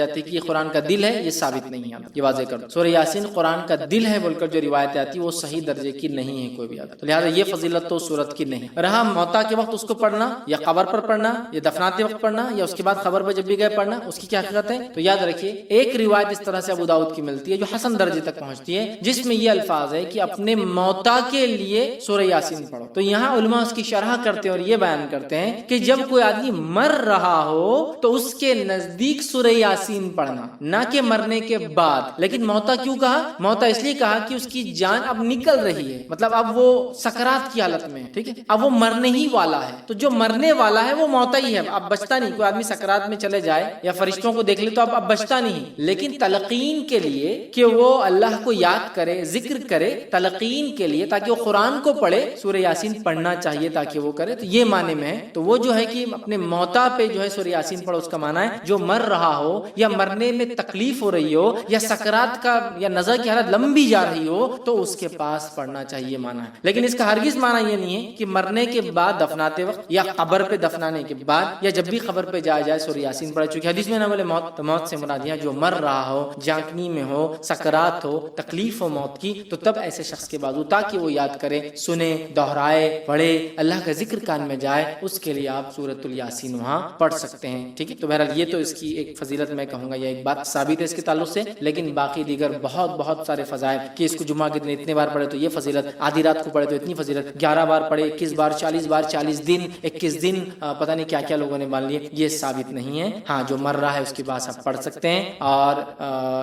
جاتی کہ یہ قرآن کا دل ہے، یہ ثابت نہیں ہے، یہ واضح کر دو۔ سورہ یاسین قرآن کا دل ہے بول کر جو روایت آتی ہے وہ صحیح درجے کی نہیں ہے کوئی بھی آدمی، تو لہٰذا یہ فضیلت تو سورت کی نہیں۔ رہا موتا کے وقت اس کو پڑھنا یا قبر پر پڑھنا یا دفناتے وقت پڑھنا یا اس کے بعد قبر پر جب بھی گئے پڑھنا، اس کی کیا حقیقت ہے؟ تو یاد رکھیے ایک روایت اس طرح سے ابو داؤد کی ملتی ہے جو حسن درجے تک پہنچتی ہے، جس میں یہ الفاظ ہے کہ اپنے موتا کے لیے سورہ یاسین پڑھو۔ تو یہاں علماء اس کی شرح کرتے ہیں اور یہ بیان کرتے ہیں کہ جب کوئی آدمی مر رہا ہو تو اس کے نزدیک سورہ یاسین پڑھنا، نہ کہ مرنے کے بعد۔ لیکن موتا کیوں کہا؟ موتا اس لیے کہا کہ اس کی جان اب نکل رہی ہے، مطلب اب وہ سکرات کی حالت میں ہے، ٹھیک ہے، اب وہ مرنے ہی والا ہے۔ تو جو مرنے والا ہے وہ موتا ہی ہے، اب بچتا نہیں۔ کوئی آدمی سکرات میں چلے جائے یا فرشتوں کو دیکھ لے تو اب بچتا نہیں، لیکن تلقین کے لیے کہ وہ اللہ کو یاد کرے، ذکر کرے، تلقین کے لیے تاکہ وہ قرآن کو پڑھے، سورہ یاسین پڑھنا چاہیے تاکہ وہ کرے، تو یہ معنی میں ہے۔ تو وہ جو ہے کہ اپنے موتا پہ جو ہے سورہ یاسین پڑھو، اس کا معنی ہے جو مر رہا ہو یا مرنے میں تکلیف ہو رہی ہو یا سکرات کا یا نظر کی حالت لمبی جا رہی ہو تو اس کے پاس پڑھنا چاہیے معنی ہے۔ لیکن اس کا ہرگز معنی یہ نہیں ہے کہ مرنے کے بعد دفناتے وقت یا قبر پہ دفنانے کے بعد یا جب بھی قبر پہ جایا جائے سورہ یاسین پڑھے، چونکہ حدیث میں نہ بولے موت، تو موت سے مراد ہے جو مر رہا ہو، جانکنی میں ہو، سکرات ہو، تکلیف ہو موت کی، تو تب ایسے شخص کے بازو تاکہ وہ یاد کرے، سنے، دہرائے، پڑھے، اللہ کا ذکر کان میں جائے، اس کے لیے آپ سورۃ الیاسین وہاں پڑھ سکتے ہیں، ٹھیک ہے۔ تو بہرحال یہ تو اس کی ایک فضیلت میں کہوں گا، یہ ایک بات ثابت ہے اس کے تعلق سے، لیکن باقی دیگر بہت سارے فضائل کہ اس کو جمعہ کے دن اتنے بار پڑھے تو یہ فضیلت، آدھی رات کو پڑھے تو اتنی فضیلت، 11 بار پڑھے، 21 بار، 40 بار، 40 دن، 21 دن، پتہ نہیں کیا کیا لوگوں نے مان لیے، یہ ثابت نہیں ہے۔ ہاں جو مر رہا ہے اس کے پاس آپ پڑھ سکتے ہیں، اور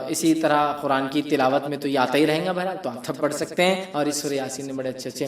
اسی طرح قرآن کی تلاوت میں تو یہ آتا ہی رہے گا بہرحال، تو آپ تب پڑھ سکتے ہیں۔ اور اس سورہ یاسین میں بڑے اچھے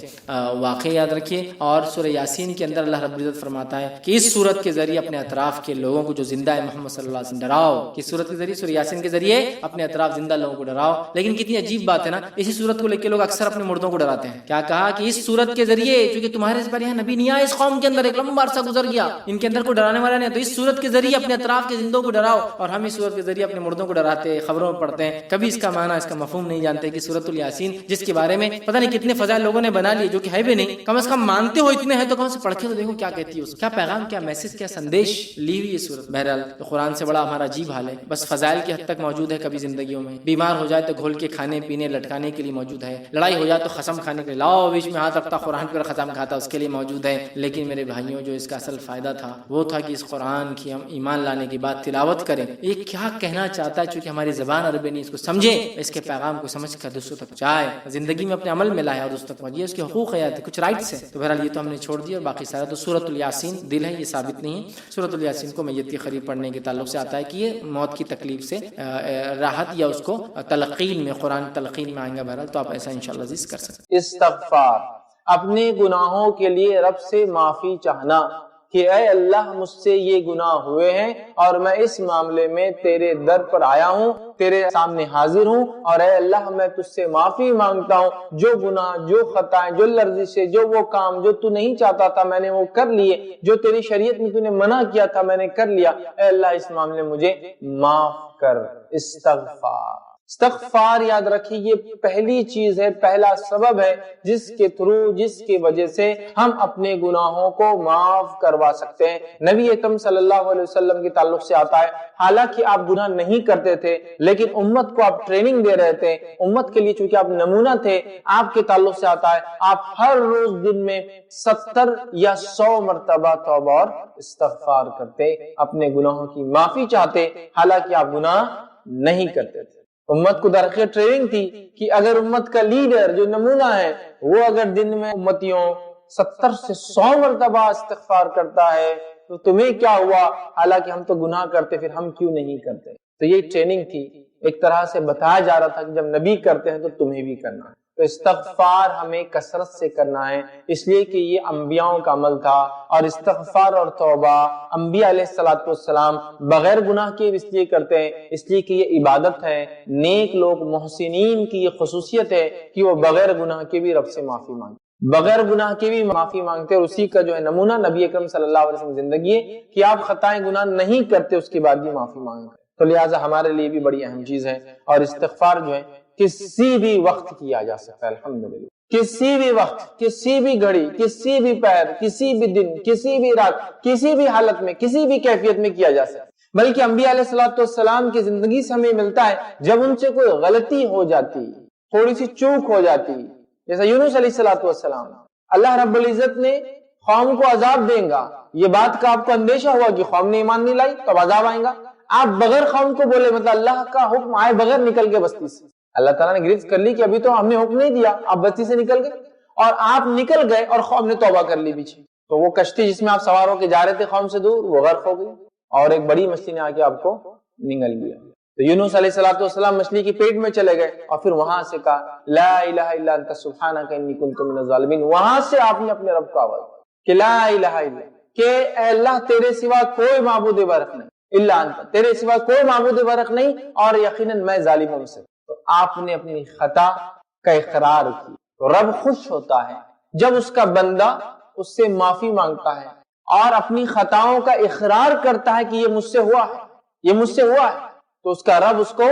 واقعے یاد رکھیے، اور سورہ یاسین کے اندر اللہ رب العزت فرماتا ہے کہ اس سورت کے ذریعے اپنے اطراف کے لوگوں کو جو زندہ ہے محمد صلی اللہ علیہ وسلم ڈراؤ، کہ سورت کے ذریعے، سورہ یاسین کے ذریعے اپنے اطراف زندہ لوگوں کو ڈراؤ۔ لیکن کتنی عجیب بات ہے نا، اسی سورت کو لے کے لوگ اکثر اپنے مردوں کو ڈراتے ہیں۔ کیا کہا کہ اس سورت کے ذریعے، چونکہ تمہارے اس پر یہاں نبی نہیں آیا، اس قوم کے اندر ایک لمبا عرصہ گزر گیا، ان کے اندر کوئی ڈرانے والا نہیں، تو اس سورت کے ذریعے اپنے اطراف کے زندوں کو ڈراؤ۔ اور ہم اس سورت کے ذریعے اپنے مردوں کو ڈراتے ہیں، خبروں میں پڑھتے ہیں، کبھی اس کا معنی، اس کا مفہوم نہیں جانتے کہ سورۃ الیاسین جس کے بارے میں پتہ نہیں کتنے فضائل لوگوں نے بنا لیے جو کہ ہے بھی نہیں، کم از کم مانتے ہو اتنے ہیں تو کم سے پڑھ کے تو دیکھو کیا کہتی ہے، اس کیا پیغام، کیا میسج، کیا سندیش لی ہوئی یہ سورت۔ بہرحال تو قرآن سے بڑا ہمارا عجیب حال ہے، بس فضائل کی حد تک موجود ہے، کبھی زندگیوں میں بیمار ہو جائے تو گھول کے کھانے پینے لٹکانے کے لیے موجود ہے، لڑائی ہو جائے تو قسم کھانے کے لیے لاؤ بیچ میں ہاتھ رکھتا قرآن پر قسم کھاتا، اس کے لیے موجود ہے۔ لیکن میرے بھائیوں جو اس کا اصل فائدہ تھا وہ تھا کہ اس قرآن کی ہم ایمان لانے کے بعد تلاوت کریں، یہ کیا کہنا چاہتا ہے، چونکہ ہماری زبان عربی نہیں، اس کو سمجھیں، اس کے پیغام کو سمجھ کر دوسروں تک پہنچائے، زندگی میں اپنے عمل میں لائے اور دوسروں تک پہنچائے، اس کے حقوق ہے، کچھ رائٹس ہیں۔ تو بہرحال یہ تو ہم نے چھوڑ دیا، اور باقی سارا تو سورۃ الیاسین دل ہے، یہ ثابت نہیں ہے۔ سورۃ الیاسین کو میت کی قریب پڑھنے کے تعلق سے آتا ہے کہ یہ موت کی تکلیف سے راحت یا اس کو تلقین میں، قرآن تلقین میں آئیں گا بہرحال، تو آپ ایسا انشاءاللہ عزیز کر سکتے ہیں۔ استغفار، اپنے گناہوں کے لیے رب سے معافی چاہنا کہ اے اللہ مجھ سے یہ گناہ ہوئے ہیں اور میں اس معاملے میں تیرے در پر آیا ہوں، تیرے سامنے حاضر ہوں، اور اے اللہ میں تجھ سے معافی مانگتا ہوں، جو گناہ، جو خطائیں، جو لرزشیں، جو وہ کام جو تو نہیں چاہتا تھا میں نے وہ کر لیے، جو تیری شریعت میں تو نے منع کیا تھا میں نے کر لیا، اے اللہ اس معاملے میں مجھے معاف کر۔ استغفار یاد رکھیے یہ پہلی چیز ہے، پہلا سبب ہے جس کے تھرو، جس کی وجہ سے ہم اپنے گناہوں کو معاف کروا سکتے ہیں۔ نبی اکرم صلی اللہ علیہ وسلم کے تعلق سے آتا ہے، حالانکہ آپ گناہ نہیں کرتے تھے لیکن امت کو آپ ٹریننگ دے رہے تھے، امت کے لیے چونکہ آپ نمونہ تھے، آپ کے تعلق سے آتا ہے آپ ہر روز دن میں 70 یا 100 مرتبہ توبہ اور استغفار کرتے، اپنے گناہوں کی معافی چاہتے، حالانکہ آپ گناہ نہیں کرتے تھے۔ امت کو درخیر ٹریننگ تھی کہ اگر امت کا لیڈر جو نمونہ ہے وہ اگر دن میں امتیوں 70 سے 100 مرتبہ استغفار کرتا ہے تو تمہیں کیا ہوا، حالانکہ ہم تو گناہ کرتے، پھر ہم کیوں نہیں کرتے؟ تو یہ ٹریننگ تھی، ایک طرح سے بتایا جا رہا تھا کہ جب نبی کرتے ہیں تو تمہیں بھی کرنا ہے۔ تو استغفار ہمیں کثرت سے کرنا ہے، اس لیے کہ یہ انبیاءوں کا عمل تھا، اور استغفار اور توبہ انبیاء علیہ السلام بغیر گناہ کے اس لیے کرتے ہیں، اس لیے کہ یہ عبادت ہے۔ نیک لوگ، محسنین کی یہ خصوصیت ہے کہ وہ بغیر گناہ کے بھی رب سے معافی مانگتے، بغیر گناہ کے بھی معافی مانگتے، اور اسی کا جو ہے نمونہ نبی اکرم صلی اللہ علیہ وسلم زندگی ہے کہ آپ خطائیں گناہ نہیں کرتے اس کے بعد بھی معافی مانگتے۔ تو لہٰذا ہمارے لیے بھی بڑی اہم چیز ہے، اور استغفار جو ہے کسی بھی وقت کیا جا سکتا ہے، الحمدللہ، کسی بھی وقت، کسی بھی گھڑی، کسی بھی پیر، کسی بھی دن، کسی بھی رات، کسی بھی حالت میں، کسی بھی کیفیت میں کیا جا سکتا ہے۔ بلکہ انبیاء علیہ الصلوۃ والسلام کی زندگی سے ہمیں ملتا ہے جب ان سے کوئی غلطی ہو جاتی، تھوڑی سی چوک ہو جاتی، جیسا یونس علیہ الصلوۃ والسلام، اللہ رب العزت نے قوم کو عذاب دیں گا، یہ بات کا آپ کو اندیشہ ہوا کہ قوم نے ایمان نہیں لائی تو عذاب آئیں گا، آپ بغیر قوم کو بولے، مطلب اللہ کا حکم آئے بغیر نکل کے بستی سے، اللہ تعالیٰ نے گرفت کر لی کہ ابھی تو ہم نے حکم نہیں دیا، آپ بستی سے نکل گئے، اور آپ نکل گئے اور قوم نے توبہ کر لی پیچھے، تو وہ کشتی جس میں آپ سوار ہو کے جا رہے تھے قوم سے دور، وہ غرق ہو گئی اور ایک بڑی مچھلی نے آ کے آپ کو نگل لیا۔ تو یونس علیہ الصلوۃ والسلام مچھلی کی پیٹ میں چلے گئے اور پھر وہاں سے کہا لا الہ الا انت سبحانک انی کنت من الظالمین، وہاں سے آپ نے اپنے رب کو آواز کہ لا الہ الا، کہ اے اللہ تیرے سوا کوئی معبود برحق نہیں، الا انت، تیرے سوا کوئی معبود برحق نہیں، اور یقیناً میں ظالموں سے۔ تو آپ نے اپنی خطا کا اقرار کی، تو رب خوش ہوتا ہے جب اس کا بندہ اس سے معافی مانگتا ہے اور اپنی خطاؤں کا اقرار کرتا ہے کہ یہ مجھ سے ہوا ہے، یہ مجھ سے ہوا ہے، تو اس کا رب اس کو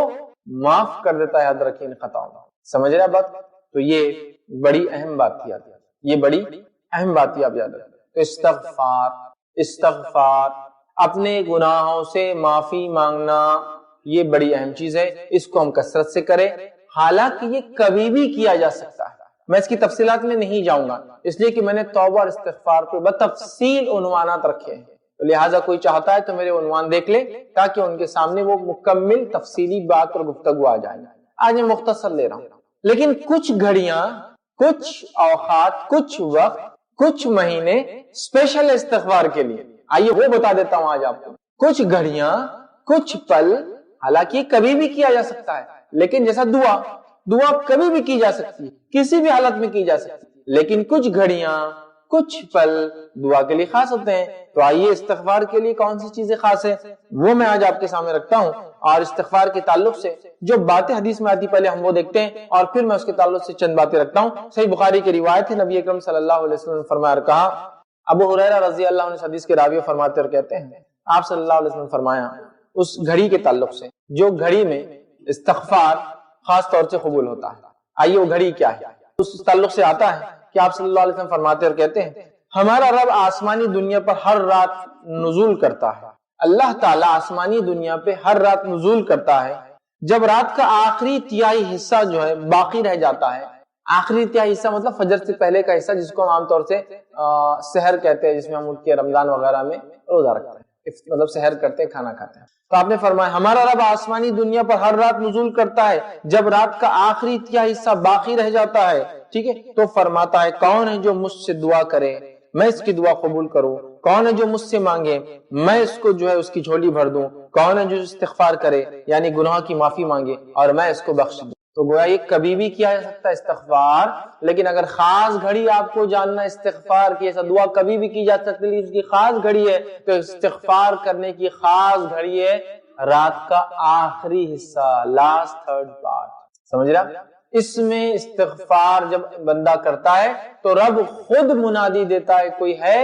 معاف کر دیتا ہے۔ یاد رکھیں ان خطاؤں کو، سمجھ رہے بات؟ تو یہ بڑی اہم بات تھی، یہ بڑی اہم بات تھی، آپ یاد رکھیں۔ تو استغفار، اپنے گناہوں سے معافی مانگنا، یہ بڑی اہم چیز ہے، اس کو ہم کثرت سے کریں، حالانکہ یہ کبھی بھی کیا جا سکتا ہے۔ میں اس کی تفصیلات میں نہیں جاؤں گا، اس لیے کہ میں نے توبہ اور استغفار کو بتفصیل عنوانات رکھے ہیں، لہٰذا کوئی چاہتا ہے تو میرے عنوان دیکھ لے تاکہ ان کے سامنے وہ مکمل تفصیلی بات اور گفتگو آ جائے۔ آج میں مختصر لے رہا ہوں، لیکن کچھ گھڑیاں، کچھ اوقات، کچھ وقت، کچھ مہینے اسپیشل استغفار کے لیے، آئیے وہ بتا دیتا ہوں آج آپ کو۔ کچھ گھڑیاں، کچھ پل، حالانکہ کبھی بھی کیا جا سکتا ہے، لیکن جیسا دعا کبھی بھی کی جا سکتی ہے، کسی بھی حالت میں کی جا سکتی ہے، لیکن کچھ گھڑیاں، کچھ پل دعا کے لیے خاص ہوتے ہیں۔ تو آئیے استغفار کے لیے کون سی چیزیں خاص ہیں وہ میں آج آپ کے سامنے رکھتا ہوں، اور استغفار کے تعلق سے جو باتیں حدیث میں آتی پہلے ہم وہ دیکھتے ہیں، اور پھر میں اس کے تعلق سے چند باتیں رکھتا ہوں۔ صحیح بخاری کی روایت ہے، نبی اکرم صلی اللہ علیہ وسلم نے فرمایا اور کہا، ابو ہریرہ رضی اللہ عنہ اس حدیث کے راوی فرماتے اور کہتے ہیں، آپ صلی اللہ علیہ وسلم نے فرمایا اس گھڑی کے تعلق سے جو گھڑی میں استغفار خاص طور سے قبول ہوتا ہے۔ آئیے وہ گھڑی کیا ہے، اس تعلق سے آتا ہے کہ آپ صلی اللہ علیہ وسلم فرماتے اور کہتے ہیں، ہمارا رب آسمانی دنیا پر ہر رات نزول کرتا ہے، اللہ تعالیٰ آسمانی دنیا پہ ہر رات نزول کرتا ہے، جب رات کا آخری تہائی حصہ جو ہے باقی رہ جاتا ہے، آخری تہائی حصہ مطلب فجر سے پہلے کا حصہ جس کو ہم عام طور سے سحر کہتے ہیں، جس میں ہم اٹھ کے رمضان وغیرہ میں روزہ رکھتے ہیں، مطلب سحر کرتے ہیں، کھانا کھاتے ہیں۔ تو آپ نے فرمایا ہمارا رب آسمانی دنیا پر ہر رات نزول کرتا ہے جب رات کا آخری تہائی حصہ باقی رہ جاتا ہے، ٹھیک ہے، تو فرماتا ہے کون ہے جو مجھ سے دعا کرے میں اس کی دعا قبول کروں، کون ہے جو مجھ سے مانگے میں اس کو جو ہے اس کی جھولی بھر دوں، کون ہے جو استغفار کرے یعنی گناہ کی معافی مانگے اور میں اس کو بخش دوں۔ تو گویا یہ کبھی بھی کیا جا سکتا ہے استغفار، لیکن اگر خاص گھڑی آپ کو جاننا استغفار کی، ایسا دعا کبھی بھی کی جا سکتی ہے اس کی خاص گھڑی ہے، تو استغفار کرنے کی خاص گھڑی ہے رات کا آخری حصہ، لاسٹ تھرڈ پارٹ، سمجھ رہا؟ اس میں استغفار جب بندہ کرتا ہے تو رب خود منادی دیتا ہے، کوئی ہے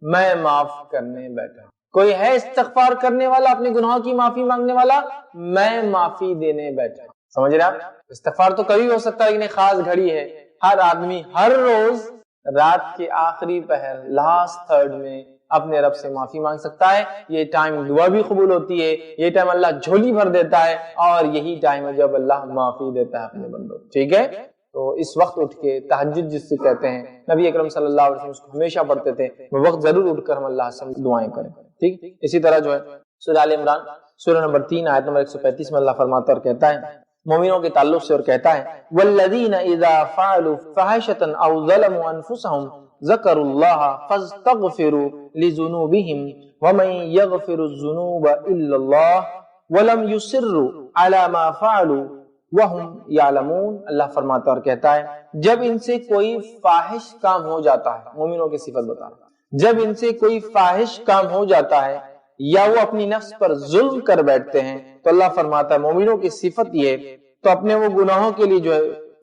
میں معاف کرنے بیٹھا، کوئی ہے استغفار کرنے والا، اپنے گناہوں کی معافی مانگنے والا، میں معافی دینے بیٹھا، سمجھ رہے آپ؟ استغفار تو کبھی ہو سکتا ہے لیکن خاص گھڑی ہے، ہر آدمی ہر روز رات کے آخری پہر لاسٹ تھرڈ میں اپنے رب سے معافی مانگ سکتا ہے۔ یہ ٹائم دعا بھی قبول ہوتی ہے، یہ ٹائم اللہ جھولی بھر دیتا ہے، اور یہی ٹائم ہے جب اللہ معافی دیتا ہے اپنے بندوں، ٹھیک ہے؟ تو اس وقت اٹھ کے تہجد جس سے کہتے ہیں، نبی اکرم صلی اللہ علیہ وسلم اس کو ہمیشہ پڑھتے تھے، وہ وقت ضرور اٹھ کر ہم اللہ سے دعائیں کریں، ٹھیک؟ اسی طرح جو ہے سورہ آل عمران سورہ نمبر 3 آیت نمبر 135 میں اللہ فرماتا ہے اور کہتا ہے مومنوں کے تعلق سے، اور کہتا ہے والذین اذا فعلوا فاحشۃ او ظلموا انفسهم ذکروا اللہ فاستغفروا لذنوبهم ومن یغفر الذنوب الا اللہ ولم یصروا علی ما فعلوا وهم یعلمون۔ اللہ فرماتا اور کہتا ہے جب ان سے کوئی فاحش کام ہو جاتا ہے، مومنوں کی صفت بتا رہا ہے، جب ان سے کوئی فاحش کام ہو جاتا ہے یا وہ اپنی نفس پر ظلم کر بیٹھتے ہیں، تو اللہ فرماتا ہے مومنوں کی صفت یہ، تو اپنے وہ گناہوں کے لیے جو ہے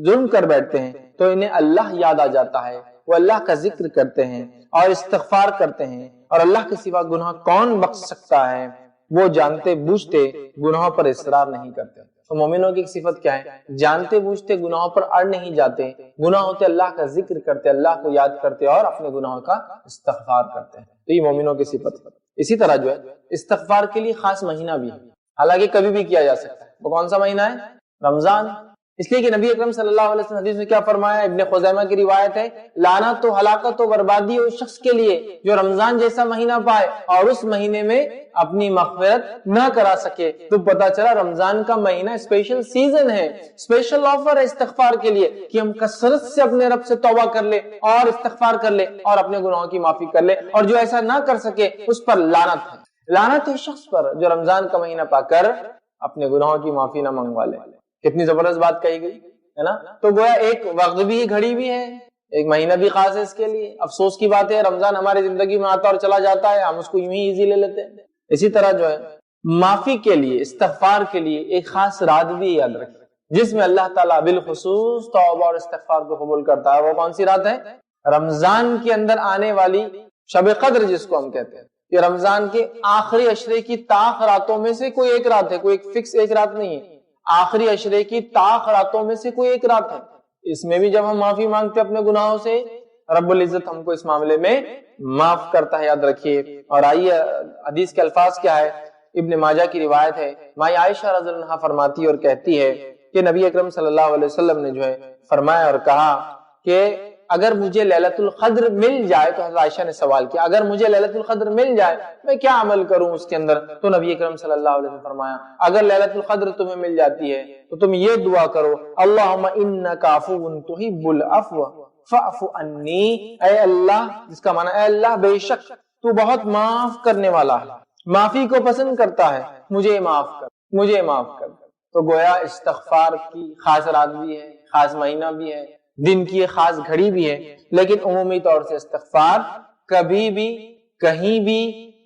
ظلم کر بیٹھتے ہیں تو انہیں اللہ یاد آ جاتا ہے، وہ اللہ کا ذکر کرتے ہیں اور استغفار کرتے ہیں، اور اللہ کے سوا گناہ کون بخش سکتا ہے، وہ جانتے بوجھتے گناہوں پر اصرار نہیں کرتے۔ تو مومنوں کی صفت کیا ہے؟ جانتے بوجھتے گناہوں پر اڑ نہیں جاتے، گناہ ہوتے اللہ کا ذکر کرتے، اللہ کو یاد کرتے اور اپنے گناہوں کا استغفار کرتے ہیں۔ تو یہ مومنوں کی صفت ہے۔ اسی طرح جو ہے استغفار کے لیے خاص مہینہ بھی ہے، حالانکہ کبھی بھی کیا جا سکتا ہے۔ وہ کون سا مہینہ ہے؟ رمضان۔ اس لیے کہ نبی اکرم صلی اللہ علیہ وسلم حدیث میں کیا فرمایا؟ ابن خزیمہ کی روایت ہے، لعنت و ہلاکت و بربادی اس شخص کے لیے جو رمضان جیسا مہینہ پائے اور اس مہینے میں اپنی مغفرت نہ کرا سکے۔ تو پتا چلا رمضان کا مہینہ اسپیشل سیزن ہے، اسپیشل آفر ہے استغفار کے لیے کہ ہم کثرت سے اپنے رب سے توبہ کر لے اور استغفار کر لے اور اپنے گناہوں کی معافی کر لے، اور جو ایسا نہ کر سکے اس پر لعنت ہے۔ لعنت ہے شخص پر جو رمضان کا مہینہ پا کر اپنے گناہوں کی معافی نہ منگوا لے۔ کتنی زبردست بات کہی گئی ہے نا؟ تو گویا ایک وقت بھی گھڑی بھی ہے، ایک مہینہ بھی خاص ہے اس کے لیے۔ افسوس کی بات ہے رمضان ہماری زندگی میں آتا اور چلا جاتا ہے، ہم اس کو یوں ہی ایزی لے لیتے ہیں۔ اسی طرح جو ہے معافی کے لیے، استغفار کے لیے ایک خاص رات بھی یاد رکھیں جس میں اللہ تعالیٰ بالخصوص توبہ اور استغفار کو قبول کرتا ہے۔ وہ کون سی رات ہے؟ رمضان کے اندر آنے والی شب قدر جس کو ہم کہتے ہیں۔ یہ رمضان کے آخری عشرے کی طاق راتوں میں سے کوئی ایک رات ہے، کوئی ایک فکس ایک رات نہیں ہے، آخری عشرے کی طاق راتوں میں سے کوئی ایک رات ہے۔ اس میں بھی جب ہم معافی مانگتے اپنے گناہوں سے، رب العزت ہم کو اس معاملے میں معاف کرتا ہے، یاد رکھیے۔ اور آئیے حدیث کے الفاظ کیا ہے؟ ابن ماجہ کی روایت ہے، مائی عائشہ رضی اللہ عنہا فرماتی اور کہتی ہے کہ نبی اکرم صلی اللہ علیہ وسلم نے جو ہے فرمایا اور کہا کہ اگر مجھے لیلۃ القدر مل جائے، تو حضرت عائشہ نے سوال کیا اگر مجھے لیلۃ القدر مل جائے میں کیا عمل کروں اس کے اندر؟ تو نبی اکرم صلی اللہ علیہ وسلم فرمایا اگر لیلۃ القدر تمہیں مل جاتی ہے تو تم یہ دعا کرو، اللہم انک عفو تحب العفو فاعف عنی، اے اللہ، جس کا معنی اے اللہ بے شک تو بہت معاف کرنے والا ہے، معافی کو پسند کرتا ہے، مجھے معاف کر، مجھے معاف کر۔ تو گویا استغفار کی خاص رات بھی ہے، خاص مہینہ بھی ہے، دن کی ایک خاص گھڑی بھی ہے، لیکن عمومی طور سے استغفار کبھی بھی کہیں بھی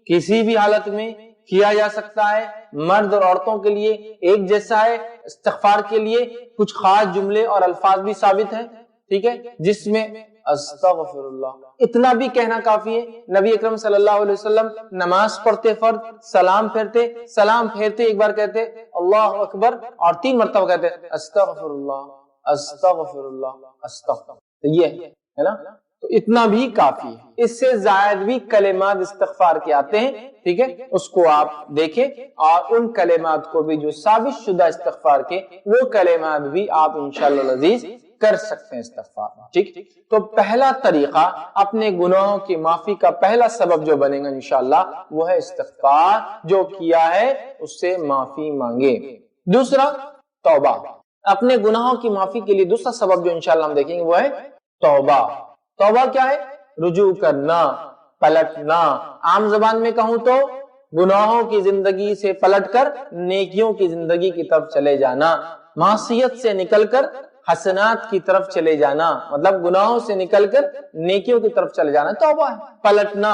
کسی بھی حالت میں کیا جا سکتا ہے۔ مرد اور عورتوں کے لیے ایک جیسا ہے۔ استغفار کے لیے کچھ خاص جملے اور الفاظ بھی ثابت ہیں، ٹھیک ہے، جس میں استغفر اللہ اتنا بھی کہنا کافی ہے۔ نبی اکرم صلی اللہ علیہ وسلم نماز پڑھتے فرض سلام پھیرتے، سلام پھیرتے ایک بار کہتے اللہ اکبر اور 3 مرتبہ کہتے استغفر اللہ استغفر اللہ استغفر، یہ ہے نا، تو اتنا بھی کافی ہے۔ اس سے زائد بھی کلمات استغفار کے آتے ہیں، ٹھیک ہے، اس کو آپ دیکھیں اور ان کلمات کو بھی جو ثابت شدہ استغفار کے، وہ کلمات بھی آپ انشاءاللہ العزیز کر سکتے ہیں استغفار، ٹھیک۔ تو پہلا طریقہ اپنے گناہوں کی معافی کا پہلا سبب جو بنے گا انشاءاللہ وہ ہے استغفار، جو کیا ہے اس سے معافی مانگے۔ دوسرا توبہ، اپنے گناہوں کی معافی کے لیے دوسرا سبب جو انشاءاللہ ہم دیکھیں گے وہ ہے توبہ۔ توبہ کیا ہے؟ رجوع کرنا، پلٹنا۔ عام زبان میں کہوں تو گناہوں کی زندگی سے پلٹ کر نیکیوں کی زندگی کی طرف چلے جانا، معصیت سے نکل کر حسنات کی طرف چلے جانا، مطلب گناہوں سے نکل کر نیکیوں کی طرف چلے جانا توبہ ہے۔ پلٹنا،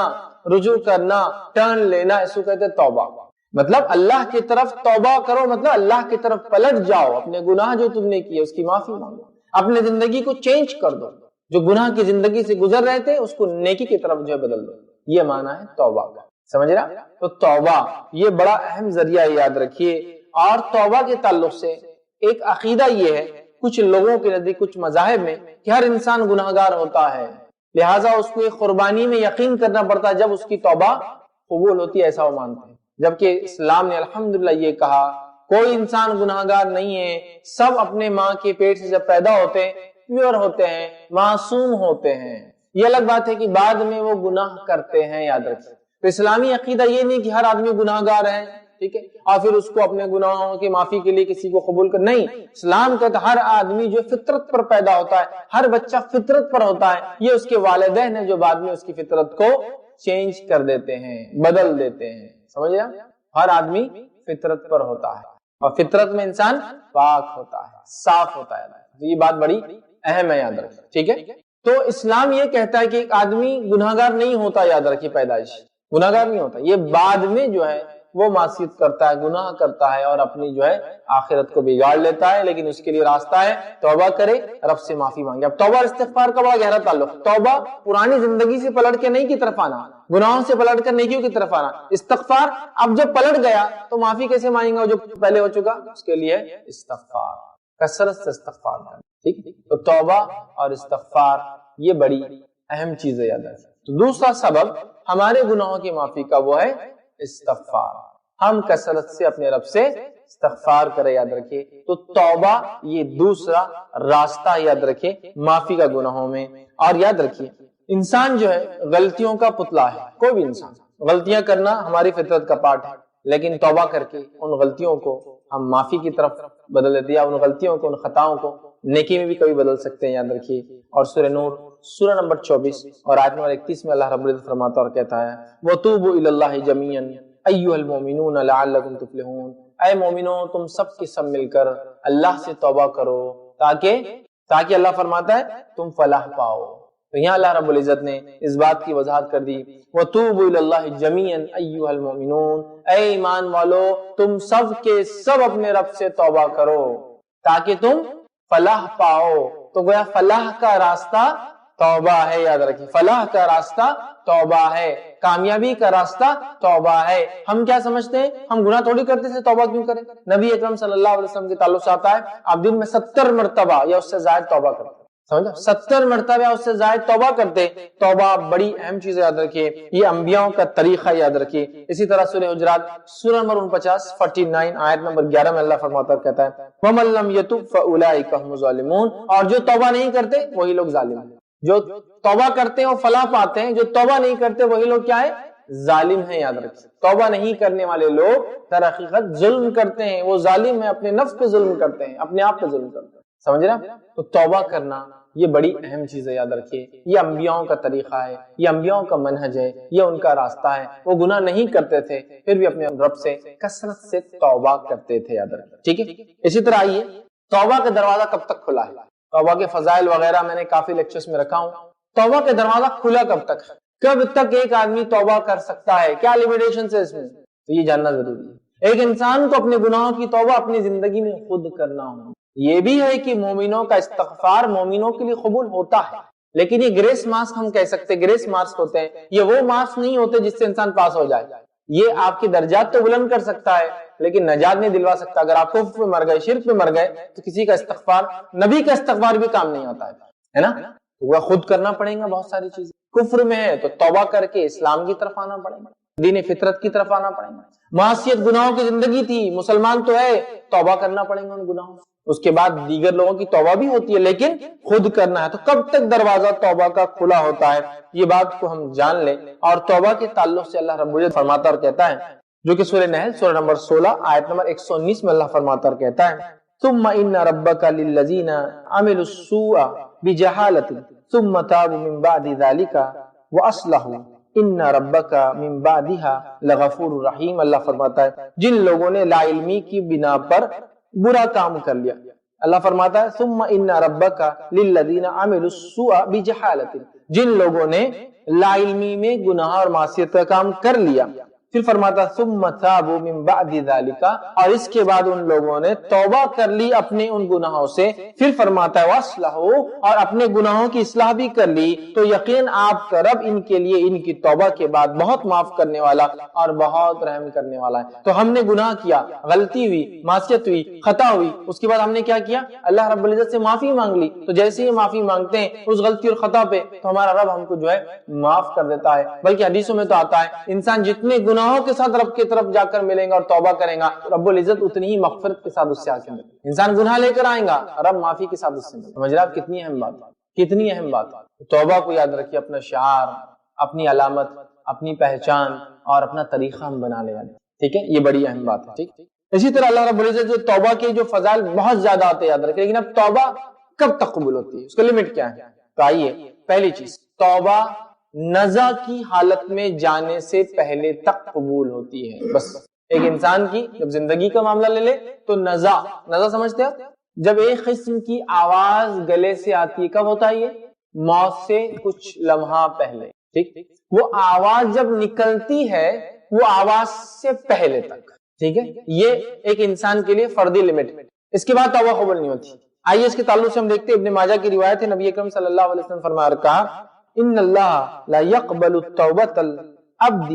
رجوع کرنا، ٹرن لینا، اس کو کہتے ہیں توبہ۔ مطلب اللہ کی طرف توبہ کرو، مطلب اللہ کی طرف پلٹ جاؤ، اپنے گناہ جو تم نے کیے اس کی معافی مانگو، اپنے زندگی کو چینج کر دو، جو گناہ کی زندگی سے گزر رہے تھے اس کو نیکی کی طرف جو ہے بدل دو، یہ معنی ہے توبہ کا، سمجھ رہا؟ تو توبہ یہ بڑا اہم ذریعہ ہے، یاد رکھیے۔ اور توبہ کے تعلق سے ایک عقیدہ یہ ہے کچھ لوگوں کے نزدیک، کچھ مذاہب میں، کہ ہر انسان گناہگار ہوتا ہے، لہٰذا اس کو ایک قربانی میں یقین کرنا پڑتا ہے جب اس کی توبہ قبول ہوتی ہے، ایسا وہ مانتے ہیں۔ جبکہ اسلام نے الحمدللہ یہ کہا کوئی انسان گناہگار نہیں ہے، سب اپنے ماں کے پیٹ سے جب پیدا ہوتے ہیں پیور ہوتے ہیں، معصوم ہوتے ہیں۔ یہ الگ بات ہے کہ بعد میں وہ گناہ کرتے ہیں، یاد رکھیں۔ تو اسلامی عقیدہ یہ نہیں کہ ہر آدمی گناہگار ہے، ٹھیک ہے، اور پھر اس کو اپنے گناہوں کی معافی کے لیے کسی کو قبول کر، نہیں، اسلام کہتا ہے ہر آدمی جو فطرت پر پیدا ہوتا ہے، ہر بچہ فطرت پر ہوتا ہے، یہ اس کے والدین ہیں جو بعد میں اس کی فطرت کو چینج کر دیتے ہیں، بدل دیتے ہیں، سمجھ رہے؟ ہر آدمی فطرت پر ہوتا ہے اور فطرت میں انسان پاک ہوتا ہے، صاف ہوتا ہے، تو یہ بات بڑی اہم ہے، یاد رکھیں، ٹھیک ہے۔ تو اسلام یہ کہتا ہے کہ ایک آدمی گناہگار نہیں ہوتا، یاد رکھیے، پیدائش گناہگار نہیں ہوتا، یہ بعد میں جو ہے وہ معصیت کرتا ہے، گناہ کرتا ہے اور اپنی جو ہے آخرت کو بگاڑ لیتا ہے، لیکن اس کے لیے راستہ ہے توبہ کرے، رب سے معافی مانگے۔ اب توبہ اور استغفار کا بڑا گہرا تعلق، توبہ پرانی زندگی سے پلٹ کے نئی کی طرف آنا، گناہوں سے پلٹ کر نیکیوں کی طرف آنا۔ استغفار اب جب پلٹ گیا تو معافی کیسے مانگے گا جو پہلے ہو چکا؟ اس کے لیے استغفار، کثرت سے استغفار کرنا، ٹھیک۔ تو توبہ اور استغفار یہ بڑی اہم چیز ہے، یاد رکھیں۔ تو دوسرا سبب ہمارے گناہوں کی معافی کا وہ ہے استغفار. ہم کثرت سے اپنے رب سے استغفار کرے. یاد رکھیے تو توبہ یہ دوسرا راستہ یاد رکھیے معافی کا گناہوں میں. اور یاد رکھیے انسان جو ہے غلطیوں کا پتلا ہے. کوئی بھی انسان غلطیاں کرنا ہماری فطرت کا پارٹ ہے, لیکن توبہ کر کے ان غلطیوں کو ہم معافی کی طرف بدل دیتے, یا ان غلطیوں کو ان خطاؤں کو نیکی میں بھی کبھی بدل سکتے ہیں. یاد رکھیے. اور سورہ نور سورہ نمبر 24 اور آیت نمبر 31 میں اللہ رب العزت فرماتا اور کہتا ہے وَتُوبُوا إِلَى اللَّهِ جَمِيعًا أَيُّهَا الْمُؤْمِنُونَ لَعَلَّكُمْ تُفْلِحُونَ. اے مومنوں تم سب کے سب مل کر اللہ سے توبہ کرو تاکہ اللہ فرماتا ہے تم فلاح پاؤ. تو یہاں اللہ رب العزت نے اس بات کی وضاحت کر دی وَتُوبُوا إِلَى اللَّهِ جَمِيعًا أَيُّهَا الْمُؤْمِنُونَ. اے ایمان والو تم سب کے سب اپنے رب سے توبہ کرو تاکہ تم فلاح پاؤ. تو گویا فلاح کا راستہ توبہ ہے. یاد رکھیں فلاح کا راستہ توبہ ہے, کامیابی کا راستہ توبہ ہے. ہم کیا سمجھتے ہیں ہم گناہ تھوڑی کرتے تھے, توبہ کیوں کریں؟ نبی اکرم صلی اللہ علیہ وسلم کے تعلق سے آتا ہے آپ دن میں 70 مرتبہ یا اس سے زائد توبہ کرتے. سمجھا 70 مرتبہ اس سے زائد توبہ کرتے. توبہ بڑی اہم چیز ہے. یاد رکھیے یہ انبیاء کا طریقہ. یاد رکھیے اسی طرح سورہ حجرات سورہ نمبر 49 آیت نمبر 11 میں اللہ فرماتا کہتا ہے وَمَن لَّمْ يَتُبْ فَأُولَٰئِكَ هُمُ الظَّالِمُونَ. اور جو توبہ نہیں کرتے وہی لوگ ظالم ہیں. جو توبہ کرتے ہیں وہ فلاح پاتے ہیں, جو توبہ نہیں کرتے وہی لوگ کیا ہے ظالم ہیں. یاد رکھیے توبہ نہیں کرنے والے لوگ در حقیقت ظلم کرتے ہیں. وہ ظالم ہیں, اپنے نفس پہ ظلم کرتے ہیں, اپنے آپ پہ ظلم کرتے ہیں. سمجھ رہے؟ تو توبہ کرنا یہ بڑی اہم چیز ہے. یاد رکھیے یہ انبیاء کا طریقہ ہے, یہ انبیاء کا منہج ہے, یہ ان کا راستہ ہے. وہ گناہ نہیں کرتے تھے پھر بھی اپنے رب سے کثرت سے توبہ کرتے تھے. یاد رکھیے ٹھیک ہے. اسی طرح آئیے توبہ کا دروازہ کب تک کھلا ہے؟ توبہ کے فضائل وغیرہ میں نے کافی لیکچرز میں رکھا ہوں. توبہ کا دروازہ کھلا کب تک ہے؟ کب تک ایک آدمی توبہ کر سکتا ہے؟ کیا لیمیٹیشنز ہے اس میں؟ تو یہ جاننا ضروری ہے. ایک انسان کو اپنے گناہوں کی توبہ اپنی زندگی میں خود کرنا ہو. یہ بھی ہے کہ مومنوں کا استغفار مومنوں کے لیے قبول ہوتا ہے, لیکن یہ گریس مارکس ہم کہہ سکتے ہیں, گریس مارکس ہوتے ہیں. یہ وہ مارکس نہیں ہوتے جس سے انسان پاس ہو جائے. یہ آپ کے درجات تو بلند کر سکتا ہے لیکن نجات نہیں دلوا سکتا. اگر آپ کفر میں مر گئے, شرک میں مر گئے تو کسی کا استغفار, نبی کا استغفار بھی کام نہیں آتا ہے نا. وہ خود کرنا پڑے گا بہت ساری چیزیں. کفر میں ہے تو توبہ کر کے اسلام کی طرف آنا پڑے گا, دین فطرت کی طرف آنا پڑے گا. معصیت گناہوں کی زندگی تھی, مسلمان تو ہے, توبہ کرنا پڑے گا ان گناہوں. اس کے بعد دیگر لوگوں کی توبہ بھی ہوتی ہے لیکن خود کرنا ہے. تو کب تک دروازہ توبہ کا کھلا ہوتا ہے یہ بات کو ہم جان لیں. اور توبہ کے تعلق سے اللہ رب العزت فرماتا اور کہتا ہے جو کہ سورہ نحل سورہ نمبر 16 آیت نمبر 119 میں اللہ فرماتا اور کہتا ہے ثم ان ربک للذین عملوا السوء بجہالۃ ثم تابوا من بعد ذلک واصلحوا ان ربک من بعدها لغفور رحیم. اللہ فرماتا ہے جن لوگوں نے لا علمی کی بنا پر برا کام کر لیا, اللہ فرماتا ہے ثم ان ربک للذین عملوا السوء بجہالۃ, جن لوگوں نے لا علمی میں گناہ اور معصیت کا کام کر لیا. پھر فرماتا ثم تابوا من بعد ذلک, اور اس کے بعد ان لوگوں نے توبہ کر لی اپنے ان گناہوں سے. پھر فرماتا ہے واصلحوا, اور اپنے گناہوں کی اصلاح بھی کر لی. تو یقین آپ کا رب ان کے لیے ان کی توبہ کے بعد بہت معاف کرنے والا اور بہت رحم کرنے والا ہے. تو ہم نے گناہ کیا, غلطی ہوئی, معصیت ہوئی, خطا ہوئی, اس کے بعد ہم نے کیا کیا؟ اللہ رب العزت سے معافی مانگ لی. تو جیسے ہی معافی مانگتے ہیں اس غلطی اور خطا پہ تو ہمارا رب ہم کو جو ہے معاف کر دیتا ہے. بلکہ حدیثوں میں تو آتا ہے انسان جتنے گناہوں کے ساتھ رب کی طرف جا کر ملیں گا اور توبہ کریں گا رب العزت اتنی ہی مغفرت کے ساتھ اس سے آکے ملیں. انسان گناہ لے کر آئیں گا, رب معافی کے ساتھ اس سے ملیں. سمجھ رہے آپ کتنی اہم بات, کتنی اہم بات. توبہ کو یاد رکھیے اپنا شعار, اپنی علامت, اپنی پہچان اور اپنا طریقہ ہم بنا لیں. ٹھیک ہے, یہ بڑی اہم بات ہے. ٹھیک. اسی طرح اللہ رب العزت جو توبہ کے جو فضائل بہت زیادہ آتے یاد رکھیں, لیکن اب توبہ کب تک قبول ہوتی ہے, اس کا لمٹ کیا ہے؟ تو آئیے پہلی چیز, توبہ نزا کی حالت میں جانے سے پہلے تک قبول ہوتی ہے. بس ایک انسان کی جب زندگی کا معاملہ لے لے تو نزا سمجھتے ہیں, جب ایک قسم کی آواز گلے سے آتی ہے, کب ہوتا ہے یہ؟ موت سے کچھ لمحہ پہلے. ٹھیک, وہ آواز جب نکلتی ہے وہ آواز سے پہلے تک. ٹھیک ہے, یہ ایک انسان کے لیے فردی لمٹ. اس کے بعد توبہ قبول نہیں ہوتی. آئیے اس کے تعلق سے ہم دیکھتے ہیں, ابن ماجہ کی روایت ہے, نبی اکرم صلی اللہ علیہ وسلم فرمایا کہا ان اللہ لا يقبل التوبۃ العبد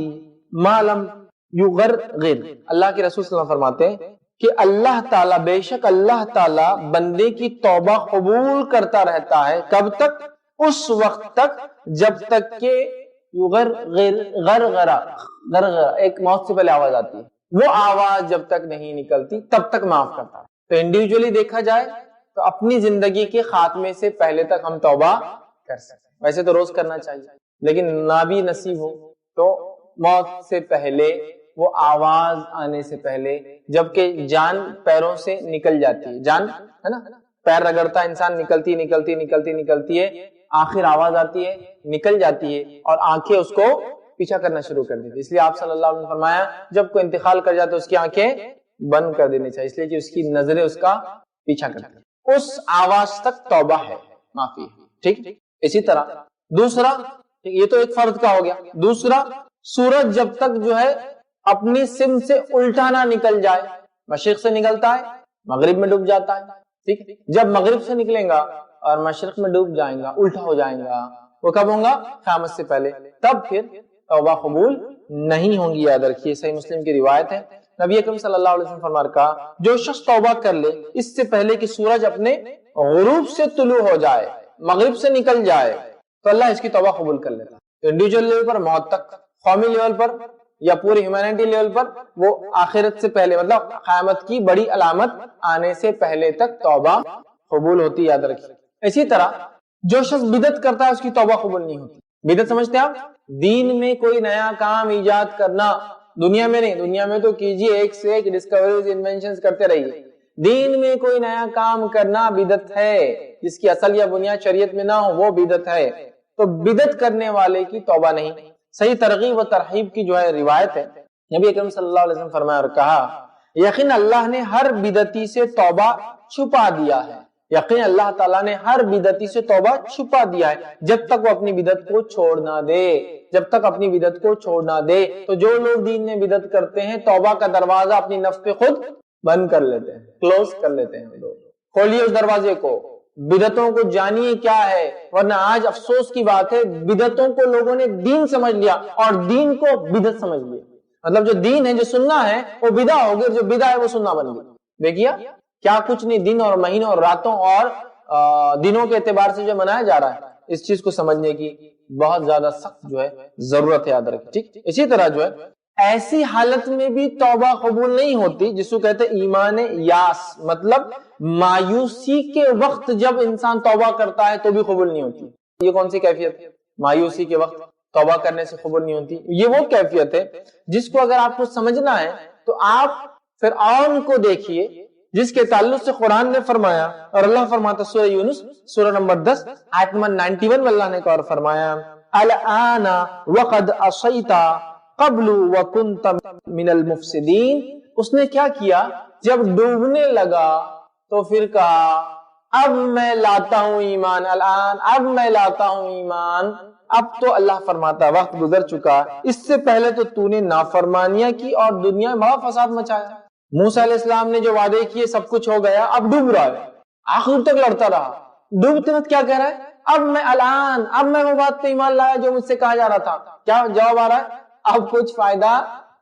ما لم یغرغر. اللہ کے رسول صلی اللہ علیہ وسلم فرماتے ہیں کہ اللہ تعالیٰ, بے شک اللہ تعالیٰ بندے کی توبہ قبول کرتا رہتا ہے. کب تک؟ اس وقت تک جب تک کہ غرغرہ ایک موت سے پہلے آواز آتی ہے، وہ آواز جب تک نہیں نکلتی تب تک معاف کرتا ہے۔ تو انڈیویجولی دیکھا جائے تو اپنی زندگی کے خاتمے سے پہلے تک ہم توبہ کر سکتے ہیں، ویسے تو روز کرنا چاہیے، لیکن نہ بھی نصیب ہو تو موت سے پہلے، وہ آواز آنے سے پہلے، جبکہ جان پیروں سے نکل جاتی ہے، جان ہے نا، پیر رگڑتا انسان، نکلتی ہے، آخر آواز آتی ہے، نکل جاتی ہے اور آنکھیں اس کو پیچھا کرنا شروع کر دیتی۔ اس لیے آپ صلی اللہ علیہ وسلم نے فرمایا جب کوئی انتقال کر جاتا ہے اس کی آنکھیں بند کر دینی چاہیے، اس لیے کہ اس کی نظریں اس کا پیچھا کرتی ہیں۔ اس آواز تک توبہ ہے، معافی ہے، ٹھیک۔ اسی طرح دوسرا، یہ تو ایک فرد کا ہو گیا، دوسرا سورج جب تک جو ہے اپنی سمت سے الٹا نہ نکل جائے، مشرق سے نکلتا ہے مغرب میں ڈوب جاتا ہے، ٹھیک، جب مغرب سے نکلیں گا اور مشرق میں ڈوب جائیں گا، الٹا ہو جائیں گا، وہ کب ہوں گا؟ قیامت سے پہلے، تب پھر توبہ قبول نہیں ہوں گی، یاد رکھیے۔ صحیح مسلم کی روایت ہے، نبی اکرم صلی اللہ علیہ وسلم فرمایا کہا جو شخص توبہ کر لے اس سے پہلے کہ سورج اپنے غروب سے طلوع ہو جائے، مغرب سے نکل جائے، تو اللہ اس کی توبہ قبول کر لیتا ہے۔ انڈیویجول لیول پر موت تک، قومی لیول پر یا پوری ہیومینٹی لیول پر، وہ آخرت سے پہلے مطلب قیامت کی بڑی علامت آنے سے پہلے تک توبہ قبول ہوتی، یاد رکھیے۔ اسی طرح جو شخص بدعت کرتا ہے اس کی توبہ قبول نہیں ہوتی۔ بدعت سمجھتے ہیں آپ؟ دین میں کوئی نیا کام ایجاد کرنا، دنیا میں نہیں، دنیا میں تو کیجئے ایک سے ایک ڈسکوریز انوینشنز کرتے رہیے، دین میں کوئی نیا کام کرنا بدعت ہے، جس کی اصل یا بنیاد شریعت میں نہ ہو وہ بدعت ہے۔ تو بدعت کرنے والے کی توبہ نہیں۔ صحیح ترغیب و ترہیب کی جو ہے روایت ہے، نبی اکرم صلی اللہ علیہ وسلم فرمایا اور کہا یقین اللہ نے ہر بدعتی سے توبہ چھپا دیا ہے، یقین اللہ تعالیٰ نے ہر بدعتی سے توبہ چھپا دیا ہے جب تک وہ اپنی بدعت کو چھوڑ نہ دے، جب تک اپنی بدعت کو چھوڑ نہ دے۔ تو جو لوگ دین میں بدعت کرتے ہیں توبہ کا دروازہ اپنی نفس پہ خود بند کر لیتے ہیں، کلوز کر لیتے ہیں، کھولیے اس دروازے کو، بدعتوں کو جانیے کیا ہے، ورنہ آج افسوس کی بات ہے بدعتوں کو لوگوں نے دین سمجھ لیا اور دین کو بدعت سمجھ لیا، مطلب جو دین ہے جو سننا ہے وہ بدعت ہو گئی، جو بدعت ہے وہ سننا بن گئی۔ دیکھیے کیا کچھ نہیں دن اور مہینوں اور راتوں اور دنوں کے اعتبار سے جو منایا جا رہا ہے، اس چیز کو سمجھنے کی بہت زیادہ سخت جو ہے ضرورت ہے، یاد رکھیں، ٹھیک۔ اسی طرح جو ہے ایسی حالت میں بھی توبہ قبول نہیں ہوتی جس کو کہتے ہیں ایمان یاس، مطلب مایوسی کے وقت جب انسان توبہ کرتا ہے تو بھی قبول نہیں ہوتی۔ یہ کون سی کیفیت ہے؟ مایوسی کے وقت توبہ کرنے سے قبول نہیں ہوتی۔ یہ وہ کیفیت ہے جس کو اگر آپ کو سمجھنا ہے تو آپ فرعون کو دیکھیے جس کے تعلق سے قرآن نے فرمایا، اور اللہ فرماتا سورہ یونس سورہ نمبر 10 آیت نمبر 91 میں اللہ نے اور فرمایا الآن وقد عصیت قبل وکنت من المفسدین۔ اس نے کیا کیا؟ جب ڈوبنے لگا تو پھر کہا اب میں لاتا ہوں ایمان، الآن اب میں لاتا ہوں ایمان۔ اب تو اللہ فرماتا وقت گزر چکا، اس سے پہلے تو تو نے نافرمانیاں کی اور دنیا میں بڑا فساد مچایا۔ موسیٰ علیہ السلام نے جو وعدے کیے سب کچھ ہو گیا، اب ڈوب رہا ہے، آخر تک لڑتا رہا، ڈوبتے وقت کیا کہہ رہا ہے؟ اب میں وہ بات پہ ایمان لایا جو مجھ سے کہا جا رہا تھا۔ کیا جواب آ رہا ہے؟ اب کچھ فائدہ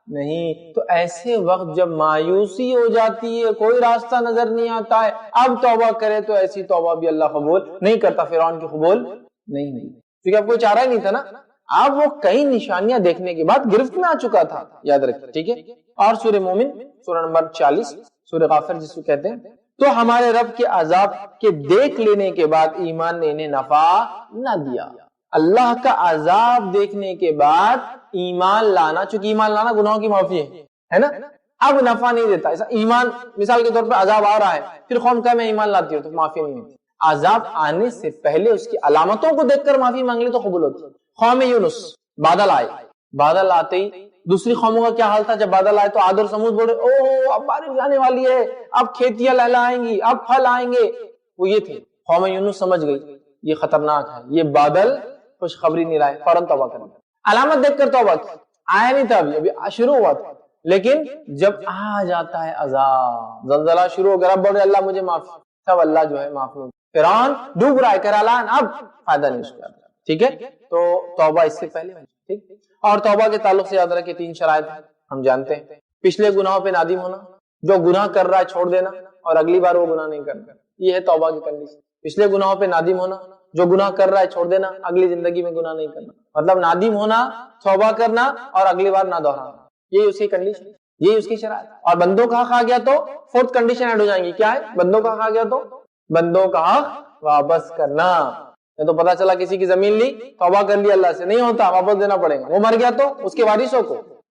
نہیں۔ تو ایسے وقت جب مایوسی ہو جاتی ہے، کوئی راستہ نظر نہیں آتا ہے، اب توبہ کرے تو ایسی توبہ بھی اللہ قبول نہیں کرتا، فرعون کی قبول نہیں ہوئی، کیونکہ اب کوئی چارہ ہی نہیں تھا نا، اب وہ کئی نشانیاں دیکھنے کے بعد گرفت میں آ چکا تھا، یاد رکھیں، ٹھیک ہے۔ اور سورہ مومن سورہ نمبر 40 سورہ غافر جس کو کہتے ہیں، تو ہمارے رب کے عذاب کے دیکھ لینے کے بعد ایمان نے انہیں نفع نہ دیا۔ اللہ کا عذاب دیکھنے کے بعد ایمان لانا، چونکہ ایمان لانا گناہوں کی معافی ہے نا، اب نفع نہیں دیتا۔ ایسا ایمان مثال کے طور پہ عذاب آ رہا ہے، پھر قوم کہے میں ایمان لاتی ہوں تو معافی نہیں ہوتی۔ عذاب آنے سے پہلے اس کی علامتوں کو دیکھ کر معافی مانگ لی تو قبول ہوتی۔ قوم یونس بادل آئے، بادل آتے ہی دوسری قوموں کا کیا حال تھا؟ جب بادل آئے تو عاد اور سمود بول رہے اوہ اب بارش آنے والی ہے، اب کھیتیاں لہلائیں گی، اب پھل آئیں گے۔ وہ یہ تھے، قوم یونس سمجھ گئی یہ خطرناک ہے، یہ بادل خوشخبری نہیں لائے، فوراً توبہ کر دی، علامت دیکھ کر توبہ کی۔ آیا نہیں تھا ابھی شروع ہوا تھا، لیکن جب آ جاتا ہے عذاب، زلزلہ شروع ہو گیا، رب بول رہے اللہ مجھے معاف، تب اللہ جو ہے معاف نہیں۔ فرعون ڈوب رہا ہے، کہہ رہا اب فائدہ نہیں اس کا، ٹھیک ہے۔ تو توبہ اس سے پہلے، ٹھیک۔ اور توبہ کے تعلق سے یاد رکھیں 3 شرائط ہم جانتے ہیں۔ پچھلے گناہوں پہ نادم ہونا، جو گناہ کر رہا ہے چھوڑ دینا اور اگلی بار وہ گناہ نہیں کرنا، یہ ہے توبہ کی کنڈیشن۔ پچھلے گناہوں پہ نادم ہونا، جو گناہ کر رہا ہے چھوڑ دینا، اگلی زندگی میں گناہ نہیں کرنا، مطلب نادم ہونا، توبہ کرنا اور اگلی بار نہ دہرانا، یہی اس کی کنڈیشن، یہی اس کی شرائط۔ اور بندوں کا حق آ گیا تو فورتھ کنڈیشن ایڈ ہو جائیں گی، کیا ہے؟ بندوں کا حق آ گیا تو بندوں کا حق واپس کرنا۔ تو پتا چلا کسی کی زمین لی، توبہ کر لی، اللہ سے نہیں ہوتا، واپس دینا پڑے گا۔ وہ مر گیا تو اس کے وارثوں کو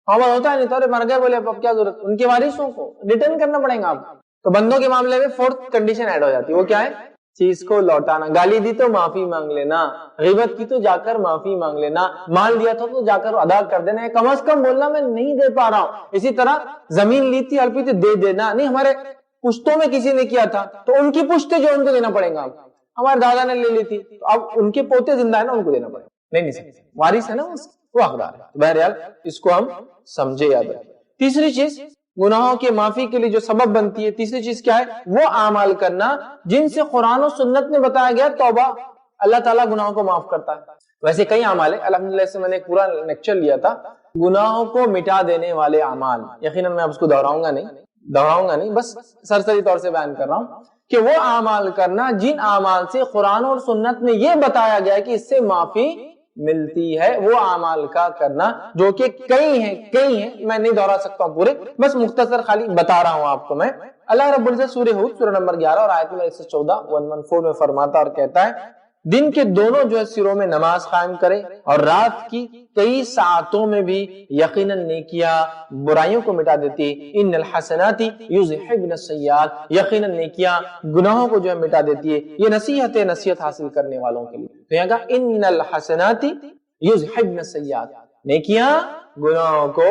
واپس ہوتا ہے، نہیں تو مر گئے بولے اب کیا ضرورت، ان کے وارثوں کو ریٹرن کرنا پڑے گا آپ۔ تو بندوں کے معاملے میں فورتھ کنڈیشن ایڈ ہو جاتی ہے، وہ کیا ہے؟ چیز کو لوٹانا۔ گالی دی تو معافی مانگ لینا، غیبت کی تو جا کر معافی مانگ لینا، مال دیا تھا تو جا کر ادا کر دینا، کم از کم بولنا میں نہیں دے پا رہا ہوں۔ اسی طرح زمین لی تھی ہڑپی تھی، دے دینا، نہیں ہمارے پشتوں میں کسی نے کیا تھا تو ان کی پشتے جو ان کو دینا پڑے گا، ہمارے دادا نے لے لی تھی تو اب ان کے پوتے زندہ ہے نا، ان کو دینا پڑے گا، نہیں سکتے، وارث ہے نا وہ حقدار ہے۔ بہرحال اس کو ہم سمجھے، یاد رکھیں۔ تیسری چیز گناہوں کے معافی کے لیے جو سبب بنتی ہے، تیسری چیز کیا ہے؟ وہ اعمال کرنا جن سے قرآن و سنت میں بتایا گیا توبہ، اللہ تعالیٰ گناہوں کو معاف کرتا ہے۔ ویسے کئی اعمال ہیں، الحمدللہ سے میں نے ایک پورا لیکچر لیا تھا گناہوں کو مٹا دینے والے اعمال، یقیناً میں اس کو دہراؤں گا نہیں، بس سرسری طور سے بیان کر رہا ہوں کہ وہ اعمال کرنا جن اعمال سے قرآن اور سنت میں یہ بتایا گیا کہ اس سے معافی ملتی ہے، وہ اعمال کا کرنا، جو کہ کئی ہیں، میں نہیں دہرا سکتا پورے، بس مختصر خالی بتا رہا ہوں آپ کو میں۔ اللہ رب العزت سورہ ہود سورہ نمبر 11 اور آیت نمبر 114 114 میں فرماتا اور کہتا ہے، دن کے دونوں جو ہے سروں میں نماز قائم کرے اور رات کی کئی ساعتوں میں بھی یقیناً نیکیاں برائیوں کو مٹا دیتی، ان الحسنات یذہبن السیئات، یقیناً نیکیاں گناہوں کو جو ہے مٹا دیتی ہے۔ یہ نصیحت حاصل کرنے والوں کے لیے، تو یہاں کہا ان الحسنات یذہبن السیئات، نیکیاں گناہوں کو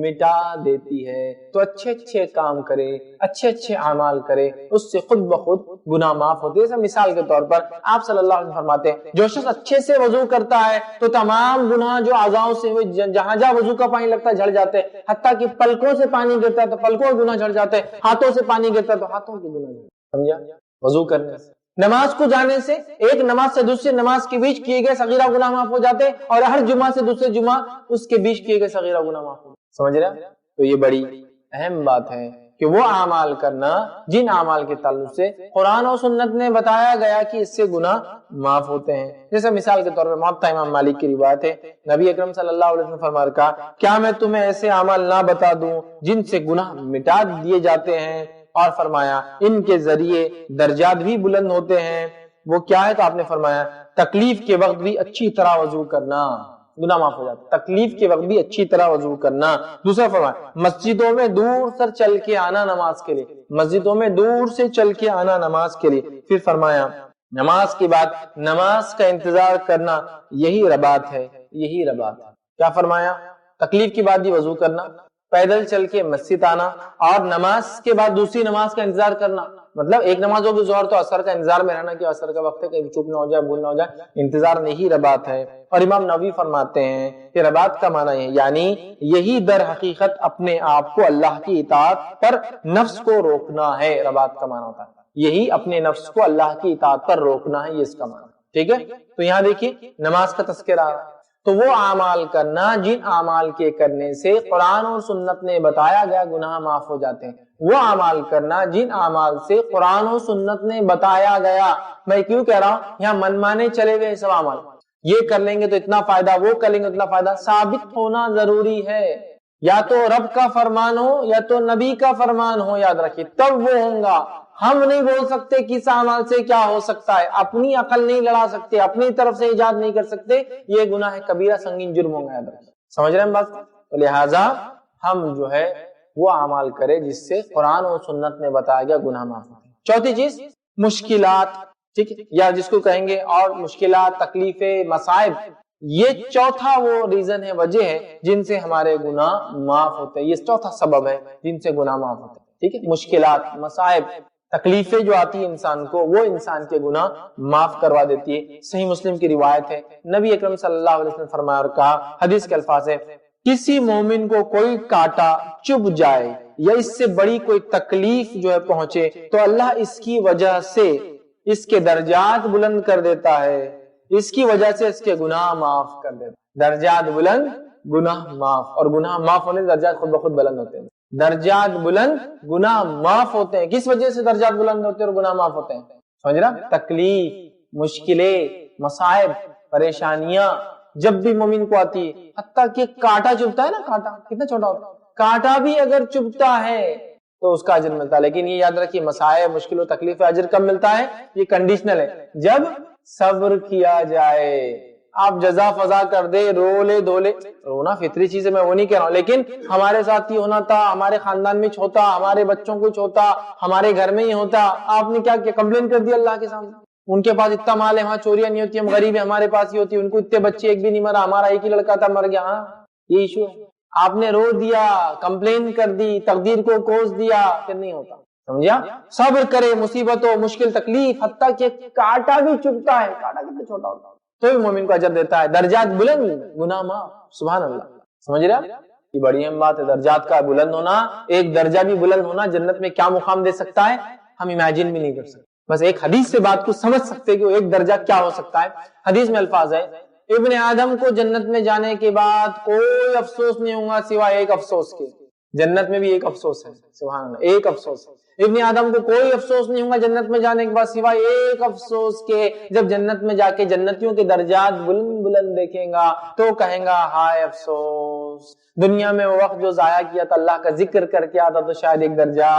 مٹا دیتی ہے۔ تو اچھے کام کرے، اچھے اعمال کرے، اس سے خود بخود گناہ معاف ہوتے ہیں۔ جیسے مثال کے طور پر آپ صلی اللہ علیہ وسلم فرماتے ہیں، جو شخص اچھے سے وضو کرتا ہے تو تمام گناہ جو اعضاؤں سے ہوئے، جہاں وضو کا پانی لگتا ہے جھڑ جاتے ہیں، حتیٰ کہ پلکوں سے پانی گرتا ہے تو پلکوں کے گناہ جھڑ جاتے ہیں، ہاتھوں سے پانی گرتا ہے تو ہاتھوں کے گناہ، سمجھا؟ وضو کرنے سے، نماز کو جانے سے، ایک نماز سے دوسری نماز کے بیچ کیے گئے صغیرہ گناہ معاف ہو جاتے ہیں، اور ہر جمعہ سے دوسرے جمعہ اس کے بیچ کیے گئے صغیرہ گناہ معاف ہو جاتے ہیں، سمجھ رہے ہیں؟ تو یہ بڑی اہم بات ہے کہ وہ اعمال کرنا جن اعمال کے تعلق سے قرآن و سنت نے بتایا گیا کہ اس سے گناہ معاف ہوتے ہیں۔ جیسے مثال کے طور پر موطا امام مالک کی روایت ہے، نبی اکرم صلی اللہ علیہ وسلم فرمایا، کہا کیا میں تمہیں ایسے اعمال نہ بتا دوں جن سے گناہ مٹا دیے جاتے ہیں، اور فرمایا ان کے ذریعے درجات بھی بلند ہوتے ہیں۔ وہ کیا ہے؟ تو آپ نے فرمایا تکلیف کے وقت بھی اچھی طرح وضو کرنا، گناہ معاف ہو جاتا، تکلیف کے وقت بھی اچھی طرح وضو کرنا۔ دوسرا فرمایا مسجدوں میں دور سے چل کے آنا نماز کے لیے، مسجدوں میں دور سے چل کے آنا نماز کے لیے۔ پھر فرمایا نماز کے بعد نماز کا انتظار کرنا، یہی رباط ہے، یہی رباط ہے۔ کیا فرمایا؟ تکلیف کے بعد بھی وضو کرنا، پیدل چل کے مسجد آنا، اور نماز کے بعد دوسری نماز کا انتظار کرنا، مطلب ایک نماز ہوگی ظہر تو عصر کا انتظار میں رہنا کہ عصر کا وقت ہے، کہیں چوک نہ ہو جائے، بھول نہ ہو جائے، انتظار نہیں رباط ہے۔ اور امام نووی فرماتے ہیں کہ رباط کا معنی ہے، یعنی یہی در حقیقت اپنے آپ کو اللہ کی اطاعت پر نفس کو روکنا ہے، رباط کا معنی ہوتا ہے یہی اپنے نفس کو اللہ کی اطاعت پر روکنا ہے، یہ اس کا معنی، ٹھیک ہے؟ تو یہاں دیکھیے نماز کا تذکرہ آ رہا ہے، تو وہ اعمال کرنا جن اعمال کے کرنے سے قرآن اور سنت نے بتایا گیا گناہ معاف ہو جاتے ہیں، وہ اعمال کرنا جن اعمال سے قرآن اور سنت نے بتایا گیا۔ میں کیوں کہہ رہا ہوں؟ یہاں من مانے چلے گئے سب اعمال، یہ کر لیں گے تو اتنا فائدہ، وہ کر لیں گے اتنا فائدہ، ثابت ہونا ضروری ہے، یا تو رب کا فرمان ہو یا تو نبی کا فرمان ہو، یاد رکھیے تب وہ ہوں گا۔ ہم نہیں بول سکتے کس اعمال سے کیا ہو سکتا ہے، اپنی عقل نہیں لڑا سکتے، اپنی طرف سے ایجاد نہیں کر سکتے، یہ گناہ کبیرہ سنگین جرم ہوگا، یاد رکھیے، سمجھ رہے ہیں بات؟ تو لہٰذا ہم جو ہے وہ اعمال کرے جس سے قرآن اور سنت نے بتایا گیا گناہ معاف ہوتے ہیں۔ چوتھی چیز مشکلات، ٹھیک ہے، یا جس کو کہیں گے اور مشکلات، تکلیفیں، مصائب، یہ چوتھا وہ ریزن ہے، وجہ ہے جن سے ہمارے گناہ معاف ہوتے ہیں، یہ چوتھا سبب ہے جن سے گناہ معاف ہوتے ہیں، ٹھیک ہے؟ مشکلات، مصائب، تکلیفیں جو آتی ہیں انسان کو، وہ انسان کے گناہ معاف کروا دیتی ہے۔ صحیح مسلم کی روایت ہے، نبی اکرم صلی اللہ علیہ وسلم فرمایا اور کہا، حدیث کے الفاظ ہے، کسی مومن کو کوئی کانٹا چبھ جائے یا اس سے بڑی کوئی تکلیف جو ہے پہنچے تو اللہ اس کی وجہ سے اس کے درجات بلند کر دیتا ہے، اس کی وجہ سے اس کے گناہ معاف کر دیتا ہے۔ درجات بلند، گناہ معاف، اور گناہ معاف ہونے سے درجات خود بخود بلند ہوتے ہیں۔ درجات بلند، گناہ معاف ہوتے ہیں۔ کس وجہ سے درجات بلند ہوتے ہیں اور گناہ معاف ہوتے ہیں؟ سمجھ رہا؟ تکلیف، مشکلیں، مصائب پریشانیاں جب بھی مومن کو آتی ہے، حتیٰ کہ کانٹا چبھتا ہے نا، کانٹا کتنا چھوٹا ہوتا ہے، کانٹا بھی اگر چبھتا ہے تو اس کا اجر ملتا ہے. لیکن یہ یاد رکھیے مصائب مشکل و تکلیف اجر کب ملتا ہے؟ یہ کنڈیشنل ہے، جب صبر کیا جائے. آپ جزا فضا کر دے، رو لے دھو لے، رونا فطری چیز ہے، میں وہ نہیں کہہ رہا ہوں، لیکن ہمارے ساتھ ہی ہونا تھا، ہمارے خاندان میں ہوتا، ہمارے بچوں کو ہوتا، ہمارے گھر میں ہی ہوتا، آپ نے کیا کمپلین کر دیا اللہ کے سامنے. ان کے پاس اتنا مال ہے، وہاں چوریاں نہیں ہوتی، ہم غریب ہیں، ہمارے پاس ہی ہوتی، ان کو اتنے بچے ایک بھی نہیں مرا، ہمارا ایک ہی لڑکا تھا مر گیا. ہاں یہ ایشو ہے. آپ نے رو دیا، کمپلین کر دی، تقدیر کو کوس دیا، پھر نہیں ہوتا. سمجھا؟ صبر کرے مصیبتوں مشکل تکلیف، حتیٰ کہ کانٹا بھی چبھتا ہے، کانٹا کتنا چھوٹا ہوتا ہے تو بھی مومن کو اجر دیتا ہے. درجات بلند، گناہ معاف. سبحان اللہ. سمجھ رہے ہیں؟ یہ بڑی اہم بات ہے، درجات کا بلند ہونا. ایک درجہ بھی بلند ہونا جنت میں کیا مقام دے سکتا ہے ہم امیجن بھی نہیں کر سکتے. بس ایک حدیث سے بات کو سمجھ سکتے کہ وہ ایک درجہ کیا ہو سکتا ہے. حدیث میں الفاظ ہے، ابن آدم کو جنت میں جانے کے بعد کوئی افسوس نہیں ہوگا سوائے ایک افسوس کے. جنت میں بھی ایک افسوس ہے، سبحان اللہ، ایک افسوس ہے. ابن آدم کو کوئی افسوس نہیں ہوگا جنت میں جانے کے بعد سوائے ایک افسوس کے. جب جنت میں جا کے جنتیوں کے درجات بلند بلند دیکھیں گا تو کہیں گا ہائے افسوس، دنیا میں وہ وقت جو ضائع کیا تھا، اللہ کا ذکر کر کے آتا تو شاید ایک درجہ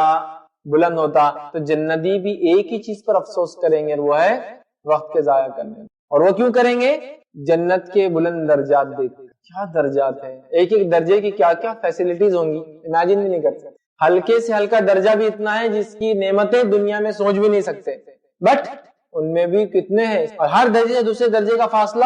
بلند ہوتا. تو جنتی بھی ایک ہی چیز پر افسوس کریں گے، وہ ہے وقت کے ضائع کرنے. اور وہ کیوں کریں گے؟ جنت کے بلند درجات دیکھ. کیا درجات ہیں، ایک ایک درجے کی کیا کیا فیسلٹیز ہوں گی، امیجن بھی نہیں کر سکتے. ہلکے سے ہلکا درجہ بھی اتنا ہے جس کی نعمتیں دنیا میں سوچ بھی نہیں سکتے، بٹ ان میں بھی کتنے ہیں. اور ہر درجے سے دوسرے درجے کا فاصلہ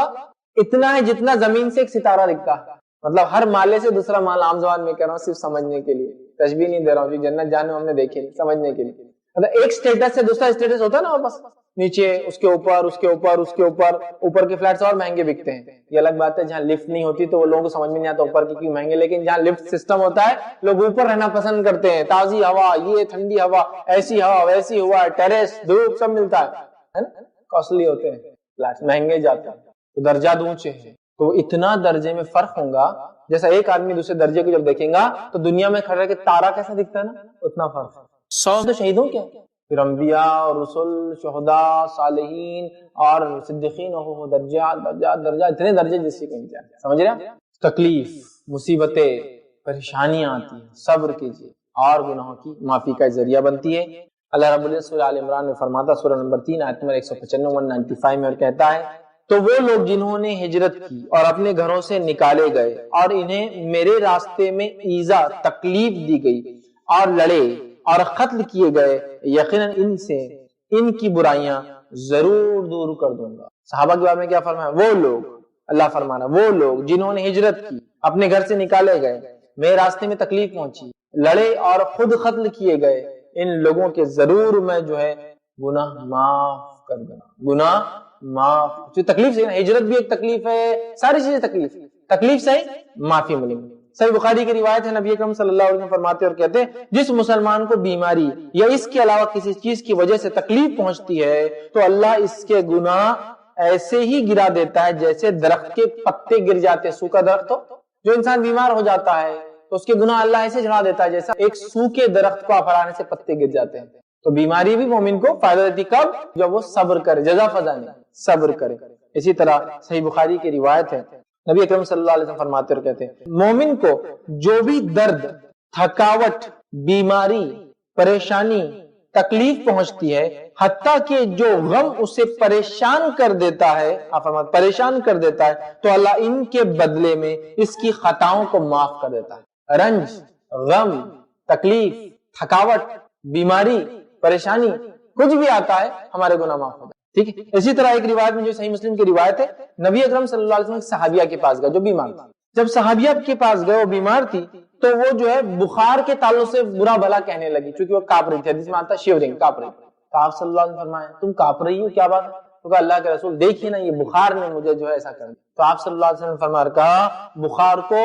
اتنا ہے جتنا زمین سے ایک ستارہ دکھتا ہے. مطلب ہر مالے سے دوسرا مال، عام زبان میں کہہ رہا ہوں صرف سمجھنے کے لیے، تشبیہ نہیں دے رہا ہوں، جنت جانے ہم نے دیکھے نہیں، سمجھنے کے لیے. مطلب ایک سٹیٹس سے دوسرا سٹیٹس ہوتا ہے نا، واپس نیچے اس کے اوپر اس کے اوپر اس کے اوپر. اوپر کے فلیٹس اور مہنگے بکتے ہیں، یہ الگ بات ہے. جہاں لفٹ نہیں ہوتی تو وہ لوگوں کو سمجھ میں نہیں آتا اوپر کی کیوں مہنگے، لیکن جہاں لفٹ سسٹم ہوتا ہے لوگ اوپر رہنا پسند کرتے ہیں. تازی ہوا، یہ ٹھنڈی ہوا، ایسی ہوا ویسی ہوا، ٹیرس دھوپ سب ملتا ہے نا. کاسٹلی ہوتے ہیں فلیٹس، مہنگے جاتے ہیں، تو درجات اونچے ہیں. تو اتنا درجے میں فرق ہوگا، جیسا ایک آدمی دوسرے درجے کو جب دیکھیں گا تو دنیا میں کھڑا کے تارا کیسا دکھتا ہے نا، اتنا فرق ہے. تو شہیدوں کیا، پھر انبیاء اور رسل، شہداء، صالحین اور صدیقین، درجات درجات درجات، اتنے درجے جس کو نہیں جانتے. سمجھ رہے ہیں؟ تکلیف، مصیبتیں، پریشانیاں آتی ہیں، صبر کیجیے اور گناہوں کی معافی کا ذریعہ بنتی ہے. اللہ رب العزت سورہ آل عمران میں فرماتا، سورہ نمبر 3 آیت نمبر 195 195 میں، اور کہتا ہے تو وہ لوگ جنہوں نے ہجرت کی اور اپنے گھروں سے نکالے گئے اور انہیں میرے راستے میں ایذا تکلیف دی گئی اور لڑے اور قتل کیے گئے، یقیناً ان سے ان کی برائیاں ضرور دور کر دوں گا. صحابہ کے بارے میں کیا فرمایا؟ وہ لوگ، اللہ فرمانا وہ لوگ جنہوں نے ہجرت کی، اپنے گھر سے نکالے گئے، میرے راستے میں تکلیف پہنچی، لڑے اور خود قتل کیے گئے، ان لوگوں کے ضرور میں جو ہے گناہ معاف کر دوں گا. گناہ معاف، جو تکلیف سے، ہجرت بھی ایک تکلیف ہے، ساری چیزیں تکلیف سے معافی ملے گی. صحیح بخاری کی روایت ہے، نبی اکرم صلی اللہ علیہ وسلم فرماتے اور کہتے ہیں جس مسلمان کو بیماری یا اس کے علاوہ کسی چیز کی وجہ سے تکلیف پہنچتی ہے تو اللہ اس کے گناہ ایسے ہی گرا دیتا ہے جیسے درخت کے پتے گر جاتے. سوکھا درخت ہو، جو انسان بیمار ہو جاتا ہے تو اس کے گناہ اللہ ایسے جھڑا دیتا ہے جیسا ایک سوکھے درخت کو ہرانے سے پتے گر جاتے ہیں. تو بیماری بھی مومن کو فائدہ دیتی کب؟ جب وہ صبر کرے، جزا فضا نہیں، صبر کرے. اسی طرح صحیح بخاری کی روایت ہے، نبی اکرم صلی اللہ علیہ وسلم فرماتے اور کہتے ہیں مومن کو جو بھی درد، تھکاوٹ، بیماری، پریشانی، تکلیف پہنچتی ہے، حتیٰ کہ جو غم اسے پریشان کر دیتا ہے، پریشان کر دیتا ہے، تو اللہ ان کے بدلے میں اس کی خطاؤں کو معاف کر دیتا ہے. رنج، غم، تکلیف، تھکاوٹ، بیماری، پریشانی، کچھ بھی آتا ہے ہمارے گناہ معاف ہوتا ہے. ٹھیک ہے. اسی طرح ایک روایت میں جو صحیح مسلم کی روایت ہے، نبی اکرم صلی اللہ علیہ وسلم ایک صحابیہ کے پاس گئے جو بیمار تھا. جب صحابیہ کے پاس گئے، وہ بیمار تھی، تو وہ جو ہے بخار کے تعلق سے برا بھلا کہنے لگی، چونکہ وہ کانپ رہی تھی. حدیث میں آتا ہے شیورنگ، کانپ رہی. تو آپ صلی اللہ علیہ وسلم فرمایا تم کانپ رہی ہو، کیا بات ہے؟ تو کہا اللہ کے رسول دیکھیے نا، یہ بخار نے مجھے جو ہے ایسا کر دیا. تو آپ صلی اللہ علیہ وسلم فرمایا، کہا بخار کو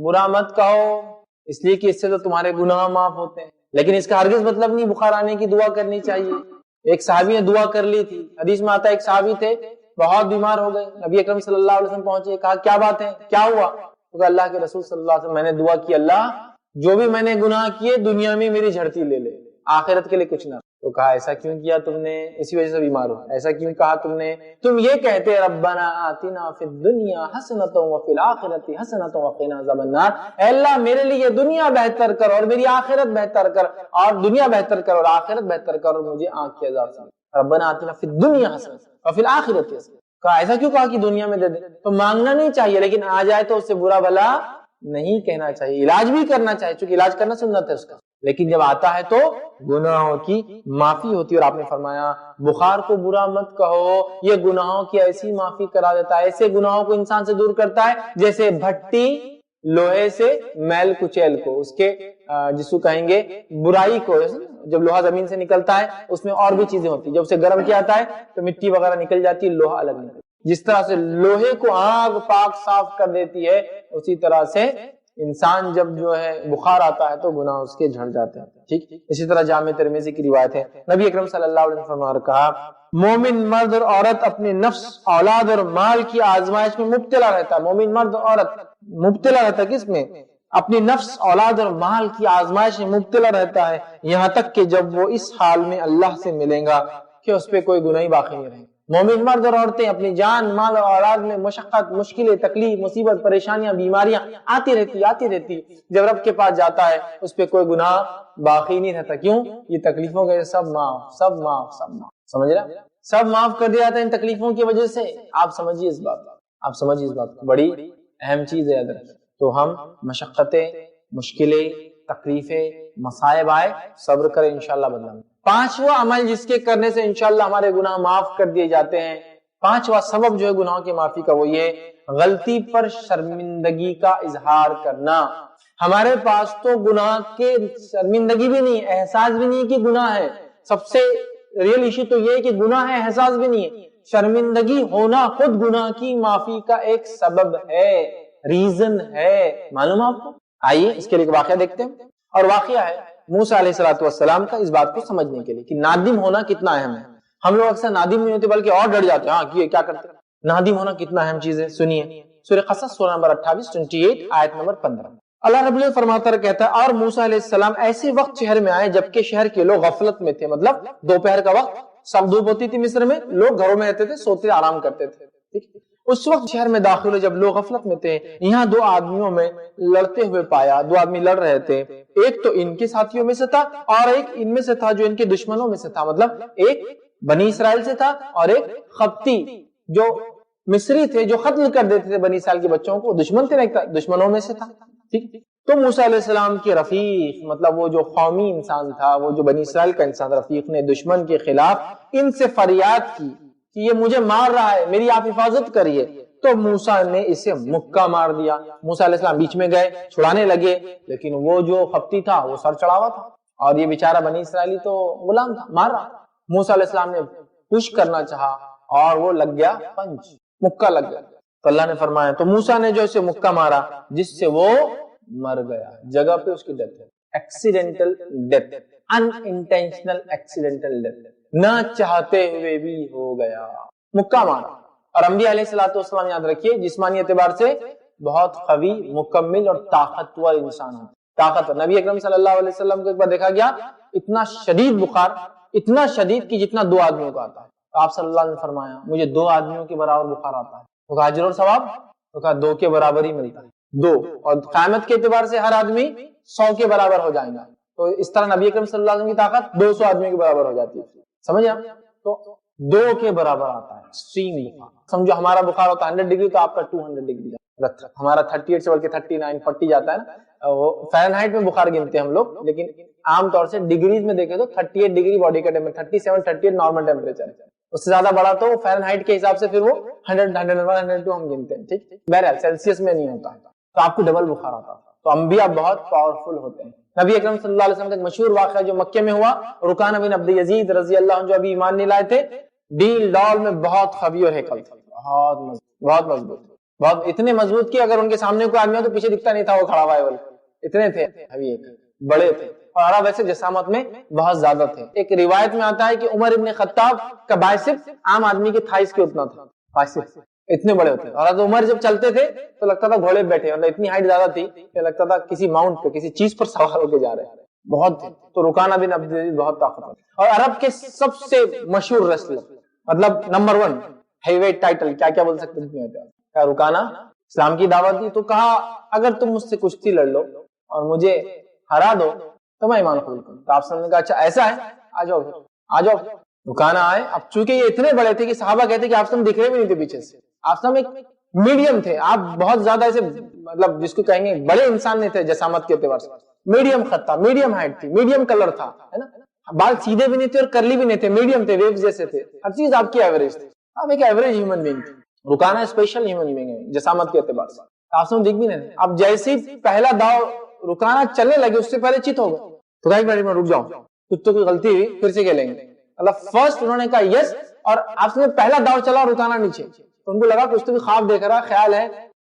برا مت کہو، اس لیے کہ اس سے تو تمہارے گناہ معاف ہوتے ہیں، لیکن اس کا ہرگز مطلب نہیں بخار آنے کی دعا کرنی چاہیے. ایک صحابی نے دعا کر لی تھی. حدیث میں آتا ہے ایک صحابی تھے، بہت بیمار ہو گئے، نبی اکرم صلی اللہ علیہ وسلم پہنچے، کہا کیا بات ہے، کیا ہوا؟ تو کہا اللہ کے رسول صلی اللہ علیہ وسلم میں نے دعا کی، اللہ جو بھی میں نے گناہ کیے دنیا میں میری جھڑتی لے لے، آخرت کے لیے کچھ نہ. تو کہا ایسا کیوں کیا تم نے، اسی وجہ سے بیمار ہو، ایسا کیوں کہا تم نے، تم یہ کہتے ربنا آتنا فی الدنیا حسنۃ وفی الآخرۃ حسنۃ وقنا عذاب النار، اے اللہ میرے لیے دنیا بہتر کر اور میری آخرت بہتر کر، اور دنیا بہتر کر اور آخرت بہتر کر اور مجھے آنکھ کے عذاب سے، ربنا آتنا فی الدنیا حسنۃ وفی الآخرۃ حسنۃ، کہا ایسا کیوں کہا کہ دنیا میں دے دے، تو مانگنا نہیں چاہیے، لیکن آ جائے تو اس سے برا بھلا نہیں کہنا چاہیے، علاج بھی کرنا چاہیے، چونکہ علاج کرنا سنت ہے اس کا، لیکن جب آتا ہے تو گناہوں کی معافی ہوتی ہے، اور آپ نے فرمایا بخار کو برا مت کہو، یہ گناہوں کی ایسی معافی کرا دیتا ہے، ایسے گناہوں کو انسان سے دور کرتا ہے جیسے بھٹی لوہے سے میل کچیل کو، اس کے جس کو کہیں گے برائی کو، جب لوہا زمین سے نکلتا ہے اس میں اور بھی چیزیں ہوتی ہیں، جب اسے گرم کیا جاتا ہے تو مٹی وغیرہ نکل جاتی ہے، لوہا الگ نکلتا ہے، جس طرح سے لوہے کو آگ پاک صاف کر دیتی ہے، اسی طرح سے انسان جب جو ہے بخار آتا ہے تو گناہ اس کے جھڑ جاتے ہیں، ٹھیک۔ اسی طرح جامع ترمذی کی روایت ہے، نبی اکرم صلی اللہ علیہ وسلم نے کہا مومن مرد اور عورت اپنے نفس، اولاد اور مال کی آزمائش میں مبتلا رہتا ہے، مومن مرد اور عورت مبتلا رہتا ہے کس میں؟ اپنی نفس، اولاد اور مال کی آزمائش میں مبتلا رہتا ہے، یہاں تک کہ جب وہ اس حال میں اللہ سے ملے گا کہ اس پہ کوئی گناہ باقی نہیں رہے۔ مومن مرد اور عورتیں اپنی جان، مال اور اولاد میں مشقت، مشکلیں، تکلیف، مصیبت، پریشانیاں، بیماریاں آتی رہتی، جب رب کے پاس جاتا ہے اس پہ کوئی گناہ باقی نہیں رہتا، کیوں؟ یہ تکلیفوں کے سب معاف، سب معاف، سب معاف، سمجھ رہے ہیں؟ سب معاف کر دیا جاتا ہے ان تکلیفوں کی وجہ سے، آپ سمجھیے اس بات، آپ سمجھیے اس بات، بڑی اہم چیز ہے ادھر، تو ہم مشقتیں، مشکلیں، تکلیفیں، مصائب آئے صبر کریں، انشاءاللہ بدلہ میں۔ پانچواں عمل جس کے کرنے سے انشاءاللہ ہمارے گناہ معاف کر دیے جاتے ہیں، پانچواں سبب جو ہے گناہوں کی معافی کا، وہ یہ غلطی پر شرمندگی کا اظہار کرنا۔ ہمارے پاس تو گناہ کے شرمندگی بھی نہیں ہے، احساس بھی نہیں کہ گناہ ہے، سب سے ریئل ایشو تو یہ ہے کہ گناہ ہے، احساس بھی نہیں ہے، شرمندگی ہونا خود گناہ کی معافی کا ایک سبب ہے، ریزن ہے، معلوم آپ کو؟ آئیے اس کے لیے واقعہ دیکھتے ہیں، اور واقعہ ہے موسیٰ علیہ السلام کا، اس بات کو سمجھنے کے لیے کہ نادم ہونا کتنا اہم ہے۔ ہم لوگ اکثر نادم نہیں ہوتے بلکہ اور ڈر جاتے ہیں، ہاں کیا کرتے ہیں، نادم ہونا کتنا اہم چیز ہے، سنیے سورہ قصص سورہ نمبر 28 آیت نمبر 15، اللہ رب العزت فرماتا ہے، کہتا ہے اور موسیٰ علیہ السلام ایسے وقت شہر میں آئے جبکہ شہر کے لوگ غفلت میں تھے، مطلب دوپہر کا وقت، سب دھوپ ہوتی تھی مصر میں، لوگ گھروں میں رہتے تھے، سوتے آرام کرتے تھے، اس وقت شہر میں داخل ہوئے جب لوگ غفلت میں تھے، یہاں دو آدمیوں میں لڑتے ہوئے پایا، دو آدمی لڑ رہے تھے، ایک تو ان کے ساتھیوں میں سے تھا اور ایک ان میں سے تھا جو ان کے دشمنوں میں سے تھا، مطلب ایک بنی اسرائیل سے تھا اور ایک خبتی جو مصری تھے جو قتل کر دیتے تھے بنی اسرائیل کے بچوں کو، دشمن تھے، دشمنوں میں سے تھا، ٹھیک۔ تو موسیٰ علیہ السلام کے رفیق، مطلب وہ جو قومی انسان تھا، وہ جو بنی اسرائیل کا انسان، رفیق نے دشمن کے خلاف ان سے فریاد کی کہ یہ مجھے مار رہا ہے، میری آپ حفاظت کریے، تو موسیٰ نے اسے مکہ مار دیا۔ موسیٰ علیہ السلام بیچ میں گئے، چھڑانے لگے، لیکن وہ جو خبتی تھا وہ سر چڑھاوا تھا اور یہ بیچارہ بنی اسرائیلی تو غلام تھا، مار رہا۔ موسیٰ علیہ السلام نے پش کرنا چاہا اور وہ لگ گیا پنچ، مکہ لگ گیا، تو اللہ نے فرمایا، تو موسیٰ نے جو اسے مکہ مارا جس سے وہ مر گیا، جگہ پہ اس کی ڈیتھ ہے، ایکسیڈنٹل ڈیتھ، ان انٹینشنل ایکسیڈنٹل ڈیتھ، نہ چاہتے ہوئے بھی ہو گیا، مکہ مارا۔ اور انبیاء علیہ السلام یاد رکھیے جسمانی اعتبار سے بہت قوی، مکمل اور طاقتور انسان ہے، طاقتور۔ نبی اکرم صلی اللہ علیہ وسلم کو ایک بار دیکھا گیا اتنا شدید بخار، اتنا شدید کہ جتنا دو آدمیوں کا آتا ہے، تو آپ صلی اللہ علیہ وسلم نے فرمایا مجھے دو آدمیوں کے برابر بخار آتا ہے، تو کہا اجر اور ثواب، تو کہا دو کے برابر ہی ملتا ہے، دو، اور قیامت کے اعتبار سے ہر آدمی 100 کے برابر ہو جائے گا، تو اس طرح نبی اکرم صلی اللہ علیہ وسلم کی طاقت 200 آدمیوں کے برابر ہو جاتی ہے، سمجھے آپ؟ تو 2 کے برابر آتا ہے ایکسٹریم بخار، سمجھو ہمارا بخار ہوتا ہے 100 ڈگری تو آپ کا 200 ڈگری جاتا ہے، ہمارا 38 سے بڑھ کے 39 40 جاتا ہے نا، وہ فارن ہائٹ میں بخار گنتے ہیں ہم لوگ، لیکن عام طور سے ڈگریز میں دیکھیں تو 38 ڈگری باڈی کا ٹیمپریچر، 37 38 نارمل ٹیمپریچر ہے، اس سے زیادہ بڑا تو فارن ہائٹ کے حساب سے پھر وہ 100 101 102 ہم گنتے ہیں، ٹھیک، بہرحال سیلسیس میں نہیں ہوتا ہے، تو آپ کو ڈبل بخار آتا ہے، تو انبیاء بہت پاورفل ہوتے ہیں۔ نبی اکرم صلی اللہ علیہ وسلم کا ایک مشہور واقعہ جو مکے میں ہوا، رکانہ بن عبد یزید رضی اللہ عنہ جو ابھی ایمان نہیں لائے تھے، ڈیل ڈال میں بہت قوی اور ہیکل تھا، بہت مضبوط، بہت اتنے مضبوط کہ اگر ان کے سامنے کوئی آدمی ہو تو پیچھے دکھتا نہیں تھا وہ کھڑا ہوا ہے، اتنے تھے، بڑے تھے، اور عرب ویسے جسامت میں بہت زیادہ تھے۔ ایک روایت میں آتا ہے کہ عمر ابن خطاب کا بائسپ عام آدمی کے تھائس کے اتنا تھا، بائسپ اتنے بڑے ہوتے، اور عمر جب چلتے تھے تو لگتا تھا گھوڑے بیٹھے، مطلب اتنی ہائٹ زیادہ تھی کہ لگتا تھا کسی ماؤنٹ پہ، کسی چیز پر سوار ہو کے جا رہے ہیں، بہت تھے. تو رکانہ بن عبد العزیز بہت طاقتور اور عرب کے سب سے مشہور ریسلر, مطلب نمبر 1 ہیوی ویٹ ٹائٹل, کیا بول سکتے ہیں. رکانہ اسلام کی دعوت دی تو کہا اگر تم مجھ سے کشتی لڑ لو اور مجھے ہرا دو تو میں ایمان قبول کروں. تو آپ نے کہا اچھا ایسا ہے, آ جاؤ. رکانہ آئے. اب چونکہ یہ اتنے بڑے تھے کہ صحابہ کہتے کہ آپ سے دکھ رہے بھی نہیں تھے پیچھے سے, آپ سے ایک میڈیم تھے, آپ بہت زیادہ ایسے مطلب جس کو کہیں گے بڑے انسان نہیں تھے جسامت کے اعتبار سے, میڈیم خط تھا, میڈیم ہائٹ تھی, میڈیم کلر تھا, ہے نا, بال سیدھے بھی نہیں تھے اور کرلی بھی نہیں تھے, میڈیم تھے, ویوز جیسے تھے, ہر چیز آپ کی ایوریج تھی, آپ ایک ایوریج ہیومن بینگ تھے. رکانہ اسپیشل ہیومن بینگ ہے جسامت کے اعتبار سے, آپ سے دکھ بھی نہیں. اب جیسے ہی پہلا داؤ رکانہ چلنے لگے اس سے پہلے چت ہو گئے, تو ایک منٹ میں رک جاؤ, کچھ تو کوئی غلطی ہوئی, پھر سے کھیلیں گے. مطلب فرسٹ انہوں نے کہا یس, اور آپ سے پہلا داؤ چلا رکانہ نیچے, تو ان کو لگا کچھ تو بھی خواب دیکھ رہا, خیال ہے,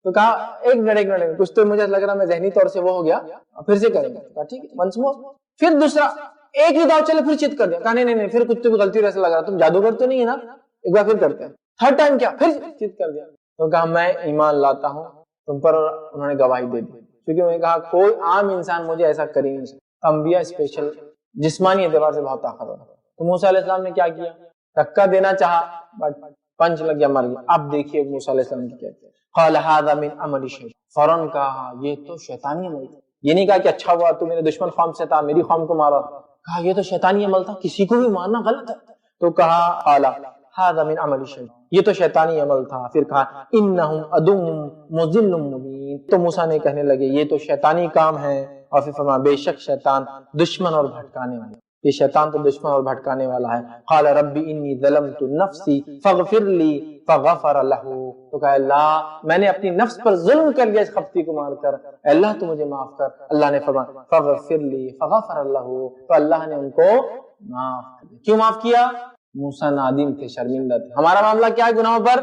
تو کہا ایک منٹ کچھ تو مجھے لگ رہا میں ذہنی طور سے وہ ہو گیا, پھر سے کریں گے. ٹھیک ہے, ونس مور. پھر دوسرا ایک ہی داؤ چلے پھر چت کر دیا, کہا نہیں پھر کچھ تو بھی غلطی ایسا لگ رہا, تم جادوگر تو نہیں ہے نا, ایک بار پھر کرتے ہیں. تھرڈ ٹائم کیا, پھر چت کر دیا. تو کہا میں ایمان لاتا ہوں تم پر, انہوں نے گواہی دے دی, کیونکہ انہوں نے کہا کوئی عام انسان مجھے ایسا کر ہی نہیں سکتا, انبیاء اسپیشل جسمانی اعتبار سے بہت طاقتور. تو موسیٰ علیہ السلام نے کیا کیا, دھکا دینا چاہا بٹ پنچ لگ گیا, مر گیا. اب دیکھیے موسیٰ علیہ السلام کی کیا کیا, قال هذا من عمل الشیطان, فوراً کہا یہ تو شیطانی عمل تھا. یہ نہیں کہا کہ اچھا ہوا تو میرے دشمن قوم سے تھا, میری قوم کو مارا, کہا یہ تو شیطانی عمل تھا, کسی کو بھی مارنا غلط ہے. تو کہا قال هذا من عمل الشیطان, یہ تو شیطانی عمل تھا. پھر کہا انہم عدو مضل مبین, تو موسیٰ نے کہنے لگے یہ تو شیطانی کام ہے, اور پھر فرمایا بے شک شیطان دشمن اور بھٹکانے والا, یہ شیطان تو دشمن اور بھٹکانے والا ہے. قال ربی انی ظلمت نفسی فاغفر لی فغفر له, تو کہا اللہ میں نے اپنی نفس پر ظلم کر لیا اس خپتی کو مار کر, اللہ تو مجھے معاف کر. اللہ نے فرمایا فغفر لی فغفر له, تو اللہ نے ان کو معاف کر دیا. کیوں معاف کیا؟ موسیٰ نادم تھے, شرمندہ تھے. ہمارا معاملہ کیا ہے گناہوں پر,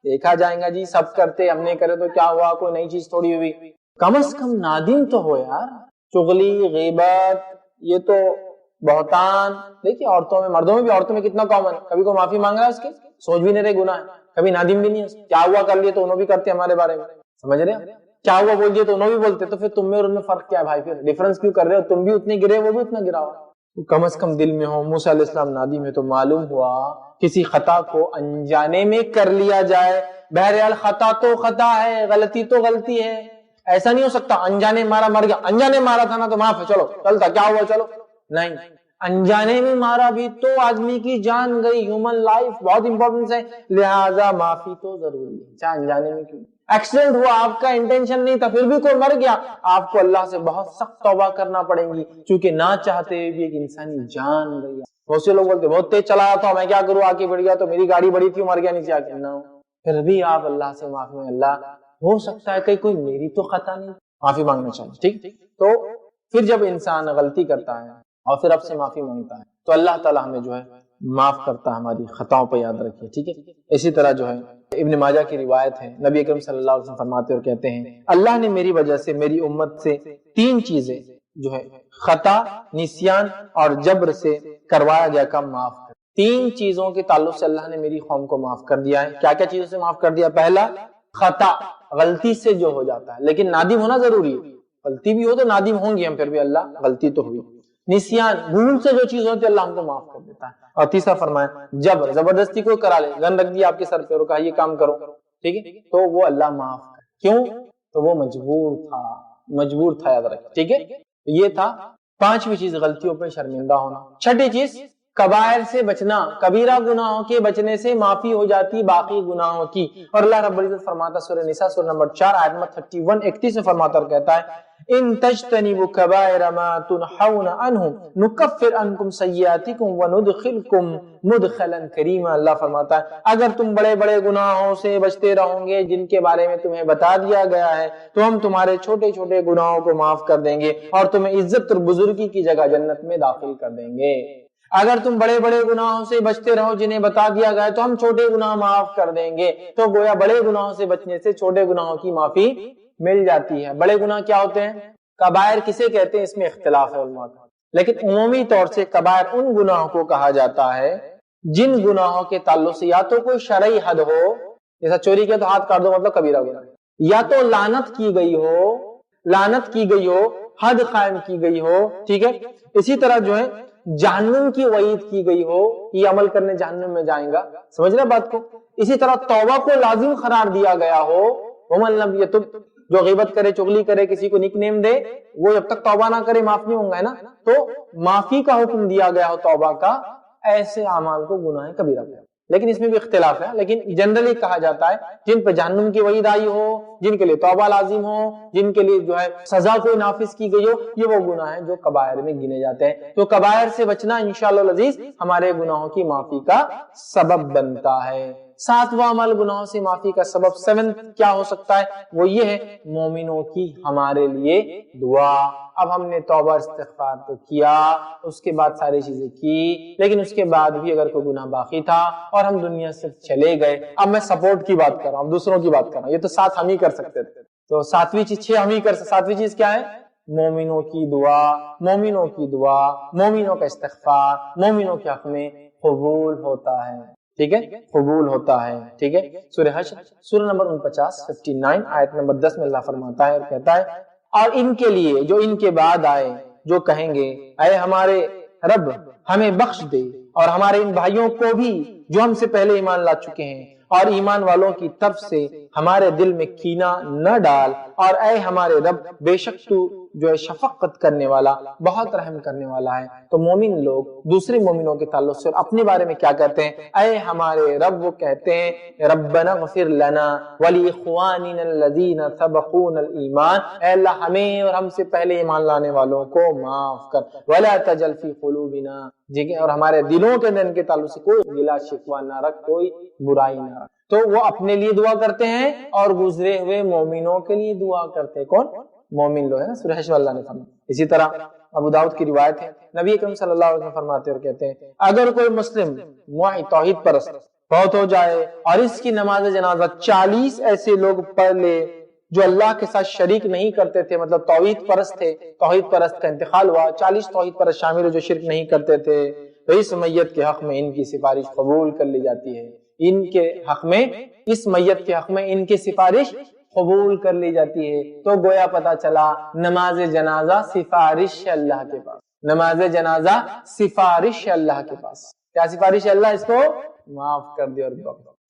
دیکھا جائے گا جی سب کرتے, ہم نے کرے تو کیا ہوا, کوئی نئی چیز تھوڑی ہوئی, کم از کم نادم تو ہو یار. چغلی, غیبت, یہ تو بہتان, دیکھیے عورتوں میں, مردوں میں بھی, عورتوں میں کتنا کامن, کبھی کوئی معافی مانگ رہا ہے اس کے, سوچ بھی نہیں رہے گناہ ہے, کبھی نادم بھی نہیں ہے, کیا ہوا کر لیے تو انہوں بھی کرتے ہمارے بارے میں, سمجھ رہے ہیں, کیا ہوا بول دیے تو انہوں بھی بولتے, تو پھر تم میں اور ان میں فرق کیا ہے بھائی, پھر ڈیفرنس کیوں کر رہے ہو, تم بھی اتنے گرے وہ بھی اتنا گرا ہوا. کم از کم دل میں ہو. موسیٰ علیہ السلام نادم ہے, تو معلوم ہوا کسی خطا کو انجانے میں کر لیا جائے, بہرحال خطا تو خطا ہے, غلطی تو غلطی ہے, ایسا نہیں ہو سکتا انجانے مارا مر گیا, انجانے مارا تھا نا تو معاف ہے, چلو چلتا, کیا ہوا چلو, نہیں, انجانے میں مارا بھی تو آدمی کی جان گئی, ہیومن لائف بہت امپورٹنٹ ہے, لہذا معافی تو ضروری ہے, چاہے انجانے میں کیوں. ایکسیڈنٹ ہوا, آپ کا انٹینشن نہیں تھا, پھر بھی کوئی مر گیا, آپ کو اللہ سے بہت سخت توبہ کرنا پڑیں گی, چونکہ نہ چاہتے بھی ایک انسانی جان گئی. بہت سے لوگ بولتے بہت تیز چلا رہا تھا, میں کیا کروں, آگے بڑھ گیا تو میری گاڑی بڑی تھی, مر گیا نیچے آ کے, نہ, پھر بھی آپ اللہ سے معافی میں, اللہ ہو سکتا ہے کہ کوئی میری تو خطا نہیں, معافی مانگنا چاہیے. ٹھیک, تو پھر جب انسان غلطی کرتا ہے اور پھر اب سے معافی مانگتا ہے تو اللہ تعالیٰ ہمیں جو ہے معاف کرتا ہے, ہماری خطاؤں پہ یاد رکھیے. ٹھیک ہے, اسی طرح جو ہے ابن ماجہ کی روایت ہے, نبی اکرم صلی اللہ علیہ وسلم فرماتے اور کہتے ہیں اللہ نے میری وجہ سے میری امت سے 3 چیزیں جو ہے خطا, نسیان اور جبر سے کروایا گیا کام معاف کر. 3 چیزوں کے تعلق سے اللہ نے میری قوم کو معاف کر دیا ہے. کیا کیا چیزوں سے معاف کر دیا؟ پہلا خطا, غلطی سے جو ہو جاتا ہے, لیکن نادم ہونا ضروری ہے, غلطی بھی ہو تو نادم ہوں گے ہم, پھر بھی اللہ غلطی تو ہوئی. نسیان, بھول سے جو چیز ہوتی ہے اللہ ہم کو معاف کر دیتا ہے. اور تیسرا فرمایا جبر, زبردستی کوئی کرا لے, گن رکھ دیا آپ کے سر پہ اور کہا یہ کام کرو, ٹھیک ہے, تو وہ اللہ معاف کر. کیوں؟ تو وہ مجبور تھا, یاد رکھیں. ٹھیک ہے, یہ تھا 5ویں چیز, غلطیوں پہ شرمندہ ہونا. 6ٹھی چیز کبائر سے بچنا, کبیرہ گناہوں کے بچنے سے معافی ہو جاتی باقی گناہوں کی. اور اللہ رب العزت فرماتا سورہ نساء سورہ نمبر 4 آیت نمبر 31-31 میں فرماتا اور کہتا ہے ان تجتنبوا کبائر ما تنحون عنہ نکفر عنکم سیئاتکم وندخلکم مدخلا کریما. اللہ فرماتا ہے اگر تم بڑے بڑے گناہوں سے بچتے رہو گے جن کے بارے میں تمہیں بتا دیا گیا ہے تو ہم تمہارے چھوٹے چھوٹے گناہوں کو معاف کر دیں گے اور تمہیں عزت اور بزرگی کی جگہ جنت میں داخل کر دیں گے. اگر تم بڑے بڑے گناہوں سے بچتے رہو جنہیں بتا دیا گیا تو ہم چھوٹے گناہ معاف کر دیں گے. تو گویا بڑے گناہوں سے بچنے سے چھوٹے گناہوں کی معافی مل جاتی ہے. بڑے گناہ کیا ہوتے ہیں؟ کبائر کسے کہتے ہیں اس میں اختلاف ہے علماء کا, لیکن عمومی طور سے کبائر ان گناہوں کو کہا جاتا ہے جن گناہوں کے تعلق سے یا تو کوئی شرعی حد ہو, جیسا چوری کیا تو ہاتھ کاٹ دو مطلب کبیرہ گناہ, یا تو لعنت کی گئی ہو حد قائم کی گئی ہو، ٹھیک ہے، اسی طرح جو ہے جہنم کی وعید کی گئی ہو، یہ عمل کرنے جہنم میں جائیں گا، سمجھ رہے بات کو، اسی طرح توبہ کو لازم قرار دیا گیا ہو، ومن لم یتب، جو غیبت کرے، چغلی کرے، کسی کو نک نیم دے، وہ جب تک توبہ نہ کرے معاف نہیں ہوں گا، ہے نا، تو معافی کا حکم دیا گیا ہو توبہ کا، ایسے اعمال کو گناہ کبیرہ کہتے ہیں۔ لیکن اس میں بھی اختلاف ہے، لیکن جنرلی کہا جاتا ہے جن پہ جہنم کی وعید آئی ہو، جن کے لیے توبہ لازم ہو، جن کے لیے جو ہے سزا کوئی نافذ کی گئی ہو، یہ وہ گناہ ہیں جو کبائر میں گنے جاتے ہیں۔ تو کبائر سے بچنا انشاءاللہ العزیز ہمارے گناہوں کی معافی کا سبب بنتا ہے۔ ساتواں عمل گناہوں سے معافی کا سبب، سیونتھ کیا ہو سکتا ہے، وہ یہ ہے مومنوں کی ہمارے لیے دعا۔ اب ہم نے توبہ استغفار تو کیا، اس کے بعد ساری چیزیں کی، لیکن اس کے بعد بھی اگر کوئی گناہ باقی تھا اور ہم دنیا سے چلے گئے، اب میں سپورٹ کی بات کر رہا ہوں، دوسروں کی بات کر رہا ہوں، یہ تو ساتھ ہم ہی کر سکتے تھے، تو ساتویں چیز، چھ ہم ہی کر سکتے، ساتویں چیز کیا ہے، مومنوں کی دعا، مومنوں کی دعا، مومنوں کا استغفار مومنوں کے حق میں قبول ہوتا ہے، ٹھیک ہے، قبول ہوتا ہے، ٹھیک ہے۔ سورہ حشر سورہ نمبر 49 59 آیت نمبر 10 میں اللہ فرماتا ہے اور کہتا ہے، اور ان کے لیے جو ان کے بعد آئے، جو کہیں گے اے ہمارے رب ہمیں بخش دے، اور ہمارے ان بھائیوں کو بھی جو ہم سے پہلے ایمان لا چکے ہیں، اور ایمان والوں کی طرف سے ہمارے دل میں کینہ نہ ڈال، اور اے ہمارے رب بے شک تو جو ہے شفقت کرنے والا، بہت رحم کرنے والا ہے۔ تو مومن لوگ دوسرے مومنوں کے تعلق سے اور اپنے بارے میں کیا کہتے ہیں، اے ہمارے رب، وہ کہتے ہیں ربنا اغفر لنا ولاخواننا الذین سبقونا الایمان، اے اللہ ہمیں اور ہم سے پہلے ایمان لانے والوں کو معاف کر، ولا تجعل فی قلوبنا، اور ہمارے دلوں کے اندر ان کے تعلق سے کوئی گلا شکوہ نہ رکھ، کوئی برائی نہ رکھ۔ تو وہ اپنے لیے دعا کرتے ہیں اور گزرے ہوئے مومنوں کے لیے دعا کرتے ہیں، کون؟ مومن لوگ، ہے نا، سورہ حشر اللہ نے فرمایا۔ اسی طرح ابو داؤد کی روایت ہے، نبی اکرم صلی اللہ علیہ وسلم فرماتے اور کہتے ہیں، اگر کوئی مسلم موحد توحید پرست فوت ہو جائے اور اس کی نماز جنازہ 40 ایسے لوگ پڑھ لے جو اللہ کے ساتھ شریک نہیں کرتے تھے، مطلب توحید پرست تھے، توحید پرست کا انتقال ہوا، 40 توحید پرست شامل ہو جو شرک نہیں کرتے تھے، تو اس میت کے حق میں ان کی سفارش قبول کر لی جاتی ہے، ان کے حق میں، اس میت کے حق میں ان کی سفارش قبول کر لی جاتی ہے۔ تو گویا پتا چلا نماز جنازہ سفارش ہے اللہ کے پاس، نماز جنازہ سفارش ہے اللہ کے پاس، کیا سفارش ہے، اللہ اس کو معاف کر دے، اور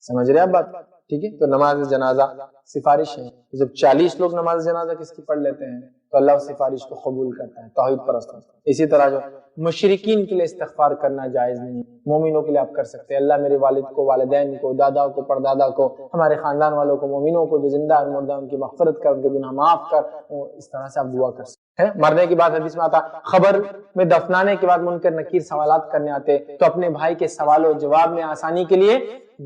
سمجھ رہے آپ بات، ٹھیک ہے۔ تو نماز جنازہ سفارش ہے، جب 40 لوگ نماز جنازہ کس کی پڑھ لیتے ہیں تو اللہ اس سفارش کو قبول کرتا ہے، توحید پرست ہوتا ہے۔ اسی طرح جو مشرکین کے لیے استغفار کرنا جائز نہیں، مومنوں کے لیے آپ کر سکتے ہیں، اللہ میرے والد کو، والدین کو، دادا کو، پردادا کو، ہمارے خاندان والوں کو، مومنوں کو جو زندہ اور مردہ ان کی مغفرت کر، ان کے گناہ معاف کر، اس طرح سے آپ دعا کر سکتے ہیں۔ مرنے کے بعد حدیث میں آتا، خبر میں دفنانے کے بعد منکر نکیر سوالات کرنے آتے، تو اپنے بھائی کے سوال و جواب میں آسانی کے لیے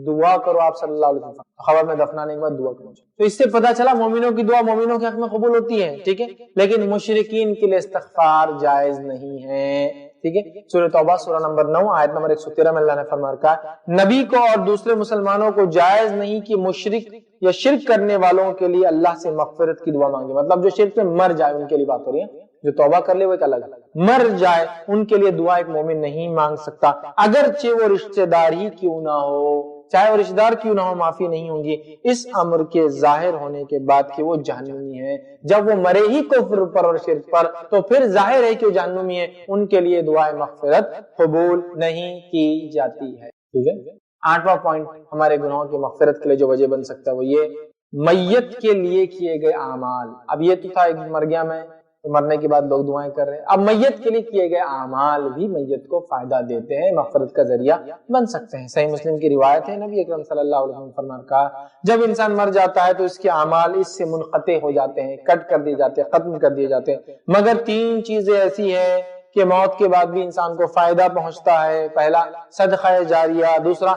دعا کرو، آپ صلی اللہ علیہ وسلم خبر میں دفنانے کے بعد دعا کرو۔ تو اس سے پتہ چلا مومنوں کی دعا مومنوں کے حق میں قبول ہوتی ہے، ٹھیک ہے، لیکن مشرکین کے لیے استغفار جائز نہیں ہے، ٹھیک ہے۔ سورہ توبہ سورہ نمبر 9 آیت نمبر 113 میں اللہ نے فرما رکھا ہے، نبی کو اور دوسرے مسلمانوں کو جائز نہیں کہ مشرک یا شرک کرنے والوں کے لیے اللہ سے مغفرت کی دعا مانگے، مطلب جو شرک میں مر جائے ان کے لیے بات ہو رہی ہے، جو توبہ کر لے وہ ایک الگ ہے، مر جائے ان کے لیے دعا ایک مومن نہیں مانگ سکتا، اگرچہ وہ رشتہ دار ہی کیوں نہ ہو، چاہے وہ رشتہ دار کیوں نہ ہو، معافی نہیں ہوگی اس امر کے ظاہر ہونے کے بعد کہ وہ جہنمی ہے۔ جب وہ مرے ہی کفر پر اور شرک پر تو پھر ظاہر ہے کہ وہ جہنمی ہے، ان کے لیے دعائے مغفرت قبول نہیں کی جاتی ہے، ٹھیک ہے۔ 8واں پوائنٹ ہمارے گناہوں کی مغفرت کے لیے جو وجہ بن سکتا ہے وہ یہ میت کے لیے کیے گئے اعمال۔ اب یہ تو تھا ایک مر گیا میں، مرنے کے بعد لوگ دعائیں کر رہے ہیں، اب میت کے لیے کیے گئے اعمال بھی میت کو فائدہ دیتے ہیں، مغفرت کا ذریعہ بن سکتے ہیں۔ صحیح مسلم کی روایت ہے، نبی اکرم صلی اللہ علیہ وسلم فرمان کہا، جب انسان مر جاتا ہے تو اس کے اعمال اس سے منقطع ہو جاتے ہیں، کٹ کر دیے جاتے ہیں، ختم کر دیے جاتے ہیں، مگر 3 چیزیں ایسی ہیں کہ موت کے بعد بھی انسان کو فائدہ پہنچتا ہے، پہلا صدقہ جاریہ، دوسرا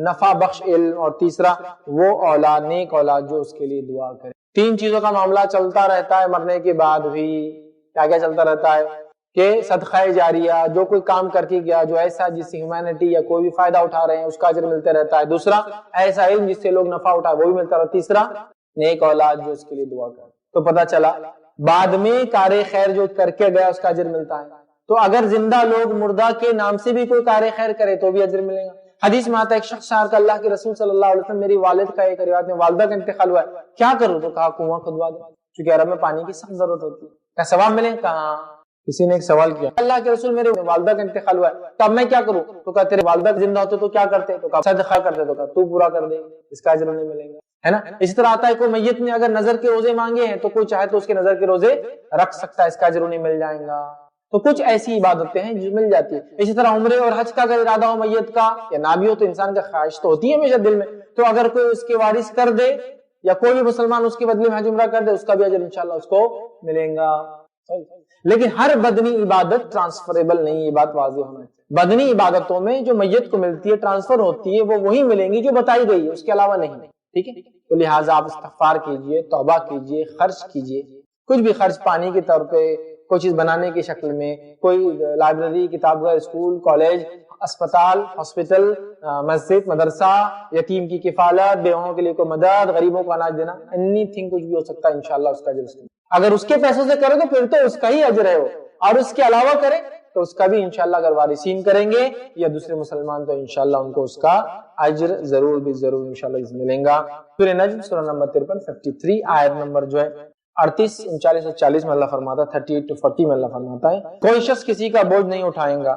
نفع بخش علم، اور تیسرا وہ اولاد، نیک اولاد جو اس کے لیے دعا کرے۔ 3 چیزوں کا معاملہ چلتا رہتا ہے مرنے کے بعد بھی، کیا کیا چلتا رہتا ہے کہ صدقہ جاریہ، جو کوئی کام کر کے گیا جو ایسا جس سے ہیومینٹی یا کوئی بھی فائدہ اٹھا رہے ہیں اس کا اجر ملتے رہتا ہے، دوسرا ایسا علم جس سے لوگ نفع اٹھائے وہ بھی ملتا رہتا ہے، تیسرا نیک اولاد جو اس کے لیے دعا کرے۔ تو پتہ چلا بعد میں کار خیر جو کر کے گیا اس کا اجر ملتا ہے، تو اگر زندہ لوگ مردہ کے نام سے بھی کوئی کار خیر کرے تو بھی اجر ملے گا۔ حدیث میں آتا ہے ایک شخص کا اللہ کے رسول صلی اللہ علیہ وسلم، میری والد کا ایک روایت میں والدہ کا انتقال ہوا ہے، کیا کروں؟ تو کہا کنواں کھدوا دو، چونکہ عرب میں پانی کی سخت ضرورت ہوتی ہے۔ کیا ثواب ملے؟ کہاں؟ کسی نے ایک سوال کیا، اللہ کے رسول میرے والدہ کا انتقال ہوا ہے تو اب میں کیا کروں؟ تو کہا تیرے والدہ زندہ ہوتے تو کیا کرتے؟ تو کہا صدقہ کرتے، تو کہا تو پورا کر دے، اس کا اجر نہیں ملے گا، ہے نا؟ اسی طرح آتا ہے کوئی میت نے اگر نظر کے روزے مانگے ہیں تو کوئی چاہے تو اس کے نظر کے روزے رکھ سکتا ہے، اس کا اجر نہیں مل جائے گا۔ تو کچھ ایسی عبادتیں ہیں جو مل جاتی ہے۔ اسی طرح عمرے اور حج کا اگر ارادہ ہو میت کا یا نہ بھی ہو تو انسان کا خواہش تو ہوتی ہے ہمیشہ دل میں، تو اگر کوئی اس کے وارث کر دے یا کوئی بھی مسلمان اس کے بدلے میں حج عمرہ کر دے، اس کا بھی اجر انشاءاللہ اس کو ملے گا۔ لیکن ہر بدنی عبادت ٹرانسفریبل نہیں، یہ بات واضح ہونا ہے۔ بدنی عبادتوں میں جو میت کو ملتی ہے، ٹرانسفر ہوتی ہے، وہ وہی ملیں گی جو بتائی گئی ہے، اس کے علاوہ نہیں، ٹھیک ہے؟ تو لہٰذا آپ استغفار کیجئے، توبہ کیجئے، خرچ کیجئے، کچھ بھی خرچ، پانی کے طور پہ، کوئی چیز بنانے کی شکل میں، کوئی لائبریری، کتاب گھر، اسکول، کالج، اسپتال، ہاسپٹل، مسجد، مدرسہ، یتیم کی کفالت، بیوہوں کے لیے کوئی مدد، غریبوں کو اناج دینا، اینی تھنگ کچھ بھی ہو سکتا ہے، انشاءاللہ اس کا اجر ہے۔ اگر اس کے پیسوں سے کرے تو پھر تو اس کا ہی اجر ہے وہ، اور اس کے علاوہ کرے تو اس کا بھی انشاءاللہ اگر وارثین کریں گے یا دوسرے مسلمان تو انشاءاللہ ان کو اس کا اجر ضرور بھی ضرور انشاءاللہ ملیں گا۔ سورہ نجم سورہ نمبر 53 53 آیت نمبر جو ہے 38 39 اور 40 میں اللہ فرماتا ہے، 38 to 40 میں اللہ فرماتا ہے، کوئی شخص کسی کا بوجھ نہیں اٹھائے گا،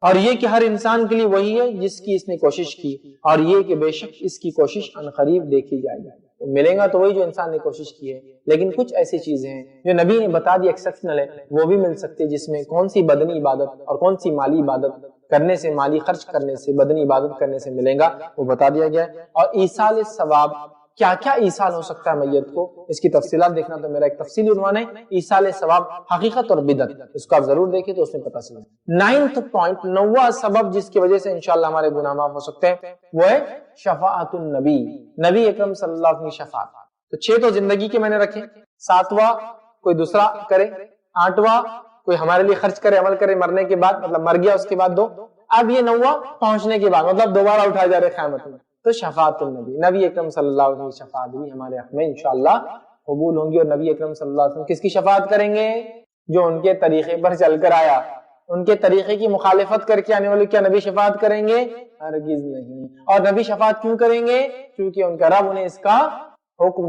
اور یہ کہ ہر انسان کے لیے وہی ہے جس کی اس نے کوشش کی، اور یہ کہ بے شک اس کی کوشش عنقریب دیکھی جائے گی۔ تو ملے گا تو وہی جو انسان نے کوشش کی ہے، لیکن کچھ ایسی چیزیں ہیں جو نبی نے بتا دی ایکسپشنل ہے، وہ بھی مل سکتے، جس میں کون سی بدنی عبادت اور کون سی مالی عبادت کرنے سے، مالی خرچ کرنے سے، بدنی عبادت کرنے سے ملے گا، وہ بتا دیا گیا ہے۔ اور ایصال ثواب، کیا کیا ایصال ہو سکتا ہے میت کو، اس کی تفصیلات دیکھنا تو میرا ایک تفصیلی عنوان ہے، ایصال ثواب، حقیقت اور بدعت، اس کو آپ ضرور دیکھیں تو اس میں پتہ چلے۔ 9th پوائنٹ، 9واں سبب جس کی وجہ سے انشاءاللہ ہمارے گناہ معاف ہو سکتے ہیں، وہ ہے شفاعت النبی، نبی اکرم صلی اللہ علیہ وسلم کی شفاعت۔ تو 6 تو زندگی کے میں نے رکھے، 7واں کوئی دوسرا کرے، 8واں کوئی ہمارے لیے خرچ کرے، عمل کرے مرنے کے بعد، مطلب مر گیا اس کے بعد 2، اب یہ 9واں پہنچنے کے بعد، مطلب دوبارہ اٹھائے جا رہے قیامت میں، تو شفاعت النبی، نبی اکرم صلی اللہ علیہ وسلم کی شفاعت بھی ہمارے حق میں انشاءاللہ قبول ہوں گی۔ اور نبی اکرم صلی اللہ علیہ وسلم کس کی شفاعت کریں گے؟ جو ان کے طریقے پر چل کر آیا، ان کے طریقے کی مخالفت کر کے آنے والے کیا نبی شفاعت کریں گے؟ ہرگز نہیں۔ اور نبی شفاعت کیوں کریں گے؟ کیونکہ ان کا رب انہیں اس کا حکم